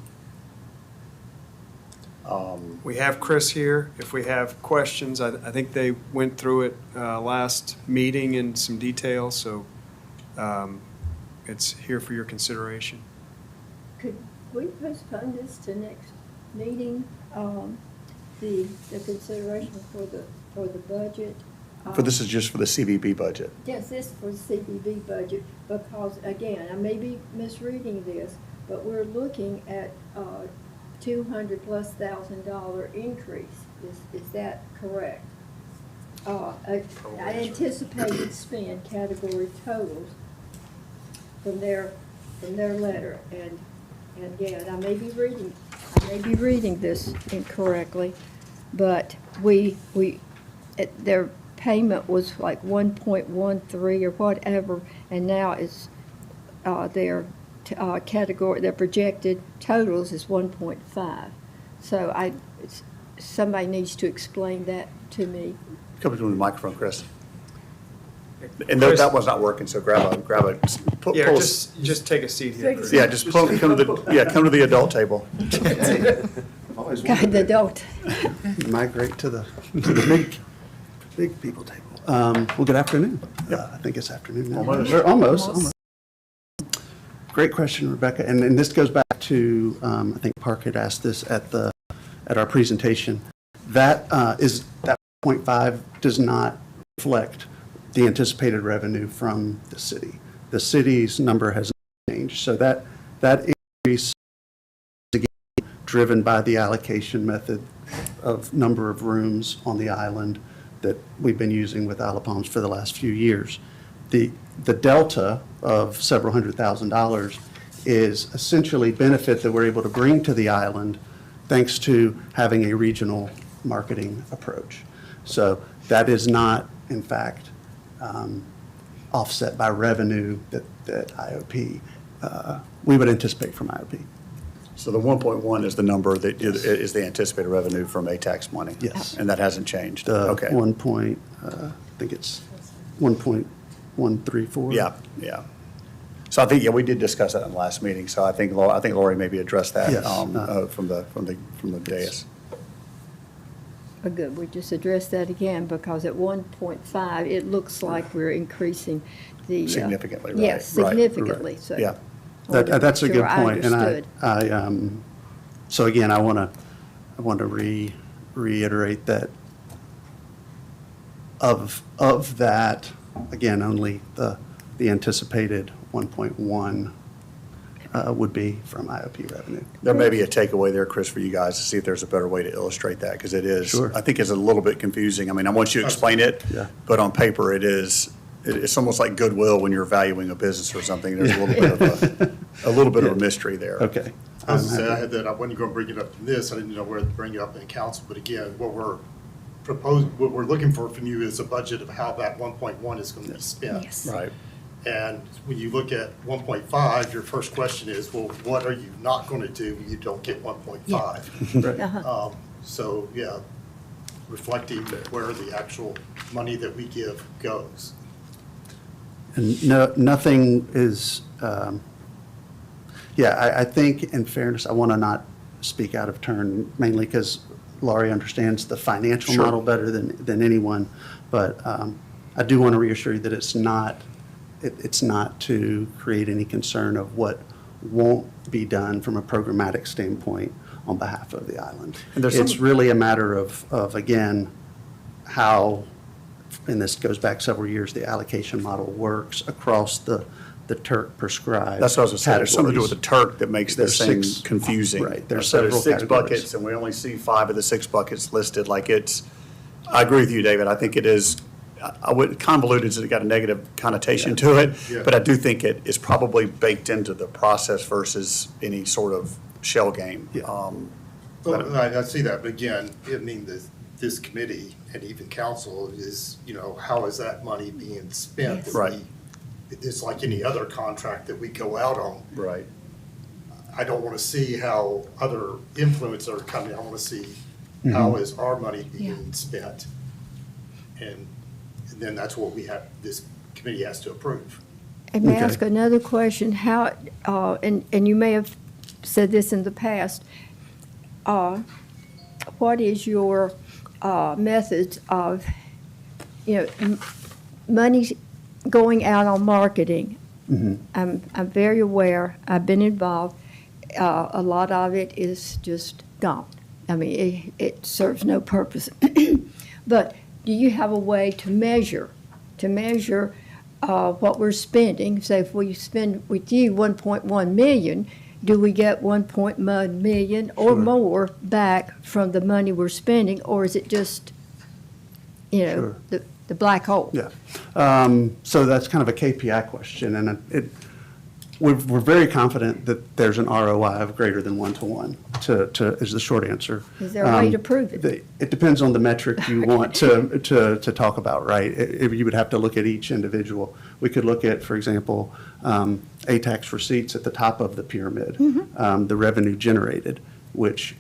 We have Chris here. If we have questions, I think they went through it last meeting in some detail, so it's here for your consideration. Could we postpone this to next meeting, the consideration for the budget? This is just for the CVB budget. Yes, this for the CBB budget, because again, I may be misreading this, but we're looking at $200,000+ increase. Is that correct? I anticipated spend category totals from their letter, and again, I may be reading this incorrectly, but their payment was like 1.13 or whatever, and now it's their category, their projected totals is 1.5. So somebody needs to explain that to me. Come to the microphone, Chris. And Chris- that was not working, so grab a. Pull Yeah, a- just take a seat here, Chris. Yeah, just come to the adult table. God, the adult. Migrate to the big people table. Well, good afternoon. I think it's afternoon now. We're almost. Great question, Rebecca. And this goes back to, I think Park had asked this at our presentation. That 0.5 does not reflect the anticipated revenue from the city. The city's number has not changed. So that increase is again driven by the allocation method of number of rooms on the island that we've been using with Isle of Palms for the last few years. The delta of several $100,000 is essentially benefit that we're able to bring to the island thanks to having a regional marketing approach. So that is not, in fact, offset by revenue that IOP, we would anticipate from IOP. So the 1.1 is the number that is the anticipated revenue from ATAX money? Yes. And that hasn't changed? The Okay. I think it's 1.134. Yeah. So I think, we did discuss that in the last meeting, so I think Lori maybe addressed that Yes. from the dais. Good, we just addressed that again, because at 1.5, it looks like we're increasing the. Significantly, right. Yes, Right. significantly, so. Yeah. That's a good Sure, I point. And understood. so again, I want to reiterate that of that, again, only the anticipated 1.1 would be from IOP revenue. There may be a takeaway there, Chris, for you guys to see if there's a better way to illustrate that, because it is, Sure. I think it's a little bit confusing. I mean, I want you to explain it, Yeah. but on paper, it's almost like goodwill when you're valuing a business or something. There's a little bit of a mystery there. Okay. I was gonna say, I wasn't going to bring it up in this, I didn't know where to bring it up in council, but again, what we're looking for from you is a budget of how that 1.1 is going to be spent. Yes. Right. And when you look at 1.5, your first question is, well, what are you not going to do when you don't get 1.5? Uh-huh. So, yeah, reflecting where the actual money that we give goes. And nothing is, I think in fairness, I want to not speak out of turn, mainly because Laurie understands the financial Sure. model better than anyone. But I do want to reassure you that it's not to create any concern of what won't be done from a programmatic standpoint on behalf of the island. And there's It's some- really a matter of again, how, and this goes back several years, the allocation model works across the Turk prescribed. That's what I was going to say. There's something to do with the categories. Turk that makes There's this thing 6 confusing. Right, there's So several 6 categories. buckets, and we only see 5 of the 6 buckets listed. I agree with you, David. I think it is, convoluted has got a negative connotation to it, Yeah. but I do think it is probably baked into the process versus any sort of shell game. Well, I see that, but again, I mean, this committee and even council is, how is that money being spent? Right. It's like any other contract that we go out on. Right. I don't want to see how other influences are coming. I want to see how is our money being spent. And then that's what this committee has to approve. And may I ask another question? How, and you may have said this in the past, what is your methods of, money going out on marketing? I'm very aware, I've been involved, a lot of it is just gone. I mean, it serves no purpose. But do you have a way to measure what we're spending? Say if we spend with you 1.1 million, do we get 1.1 million or more back from the money we're spending, or is it just, the black hole? Yeah. So that's kind of a KPI question, and we're very confident that there's an ROI of greater than 1-to-1 is the short answer. Is there a way to prove it? It depends on the metric you want to talk about, right? You would have to look at each individual. We could look at, for example, ATAX receipts at the top of the pyramid, the revenue generated, which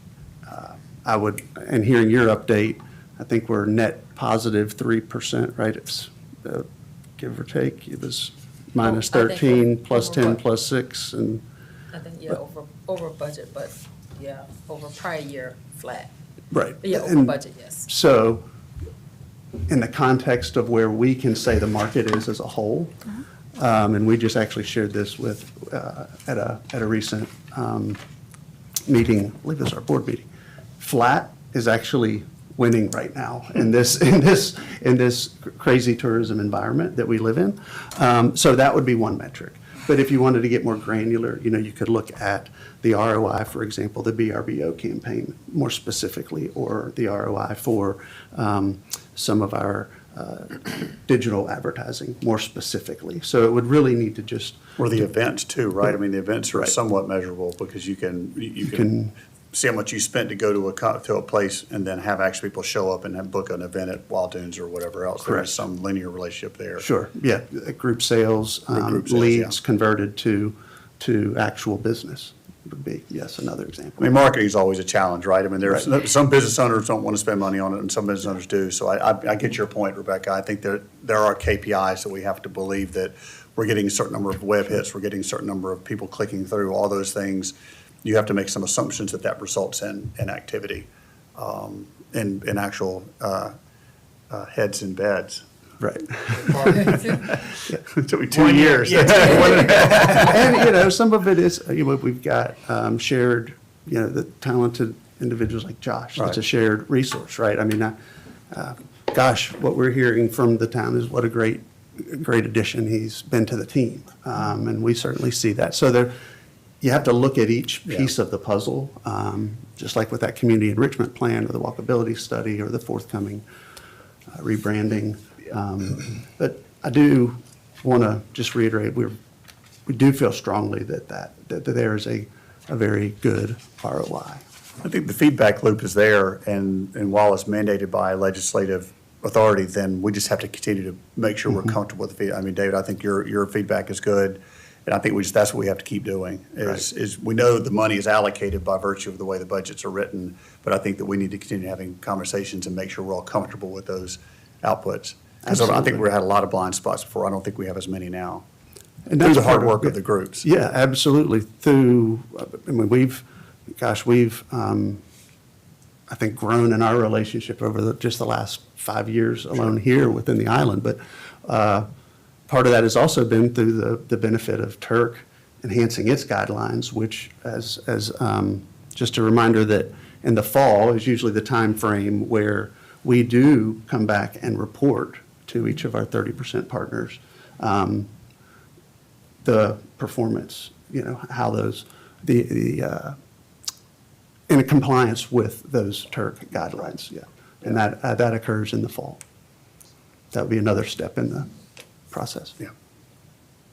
and hearing your update, I think we're net positive 3%, right? It's give or take, it was minus 13, plus 10, plus 6, and. I think, over budget, but, over prior year, flat. Right. Yeah, over And budget, yes. So, in the context of where we can say the market is as a whole, and we just actually shared this with, at a recent meeting, I believe it was our board meeting, flat is actually winning right now in this crazy tourism environment that we live in. So that would be one metric. But if you wanted to get more granular, you could look at the ROI, for example, the BRBO campaign more specifically, or the ROI for some of our digital advertising more specifically. So it would really need to just. Or the events too, right? I mean, the events are somewhat measurable because you can see how much you spent to go to a place and then have actually people show up and book an event at Wild Dunes or whatever else. Correct. There's some linear relationship there. Sure, yeah, group sales, leads converted to actual business would be, yes, another example. I mean, marketing is always a challenge, right? I mean, there's some business owners don't want to spend money on it, and some business owners do. So I get your point, Rebecca. I think there are KPIs that we have to believe that we're getting a certain number of web hits, we're getting a certain number of people clicking through, all those things. You have to make some assumptions that results in activity, in actual heads in beds. Right. It took me 2 years. And, some of it is, we've got shared, the talented individuals like Josh. It's a shared resource, right? I mean, gosh, what we're hearing from the town is what a great addition he's been to the team. And we certainly see that. So you have to look at each piece of the puzzle, just like with that community enrichment plan or the walkability study or the forthcoming rebranding. But I do want to just reiterate, we do feel strongly that there is a very good ROI. I think the feedback loop is there, and while it's mandated by legislative authority, then we just have to continue to make sure we're comfortable with the feedback. I mean, David, I think your feedback is good. And I think that's what we have to keep doing, is we know the money is allocated by virtue of the way the budgets are written, but I think that we need to continue having conversations and make sure we're all comfortable with those outputs. Because I think we had a lot of blind spots before. I don't think we have as many now. And through that's the hard part work of the groups. Yeah, absolutely. We've I think, grown in our relationship over just the last 5 years alone here within the island. But part of that has also been through the benefit of Turk enhancing its guidelines, which as just a reminder that in the fall is usually the time frame where we do come back and report to each of our 30% partners the performance, how those, in compliance with those Turk guidelines, And that occurs in the fall. That would be another step in the process. Yeah.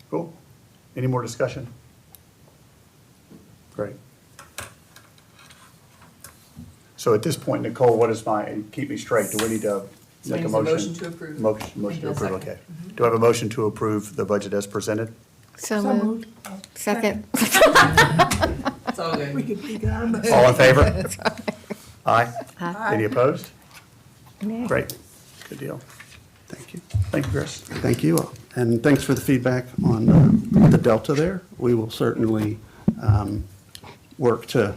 Cool. Any more discussion? Great. So at this point, Nicole, what is keep me straight, do we need to make a motion? Motion to approve. Motion to approve, okay. Do I have a motion to approve the budget as presented? So moved. Second. It's all good. We could arm us. All in favor? Aye. Aye. Any opposed? Nay. Great. Good deal. Thank you. Thank you, Chris. Thank you all. And thanks for the feedback on the delta there. We will certainly work to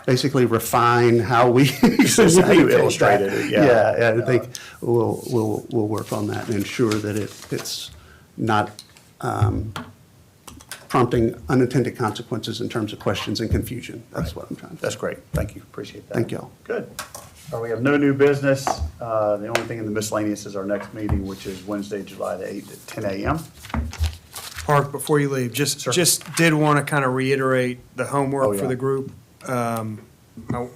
basically refine how we. Just how you illustrated it, yeah. Yeah, I think we'll work on that and ensure that it's not prompting unintended consequences in terms of questions and confusion. That's what I'm trying to. That's great. Thank you. Appreciate that. Thank you all. Good. We have no new business. The only thing in the miscellaneous is our next meeting, which is Wednesday, July the 8th at 10 a.m. Park, before you leave, just did want to kind of reiterate the Oh, homework yeah. for the group. I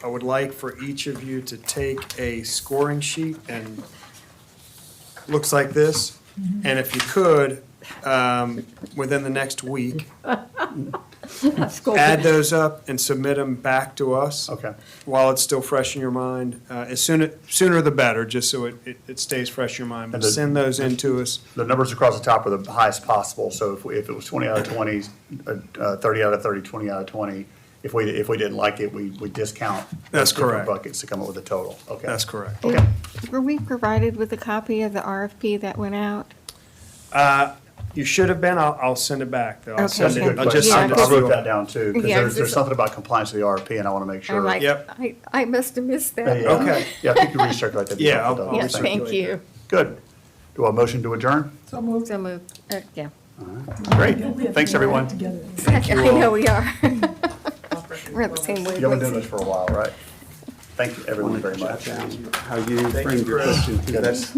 would like for each of you to take a scoring sheet and looks like this. And if you could, within the next week, add those up and submit them back to us. Okay. While it's still fresh in your mind. Sooner the better, just so it stays fresh in your mind. But And the- send those in to us. The numbers across the top are the highest possible, so if it was 20 out of 20, 30 out of 30, 20 out of 20, if we didn't like it, we discount. That's different correct. Buckets to come up with a total, okay? That's correct. Okay. Were we provided with a copy of the RFP that went out? You should have been. I'll send it back, though. I'll Okay. send That's a it. good I'll question. just send it I to you. wrote that down too, because Yeah, there's just- something about compliance with the RFP, and I want to make sure. I'm like, Yep. I must have missed Yeah, that. yeah. Okay. Yeah, I think you recirculate that. Yeah, I'll Yes, thank you. Good. Do a motion to adjourn? So moved. So moved. Yeah. Great. We have to Thanks, do that everyone. together. I know we are. We're at the same You've been doing wavelength. this for a while, right? Thank you, everyone, very much. How you framed your question. Yeah, that's-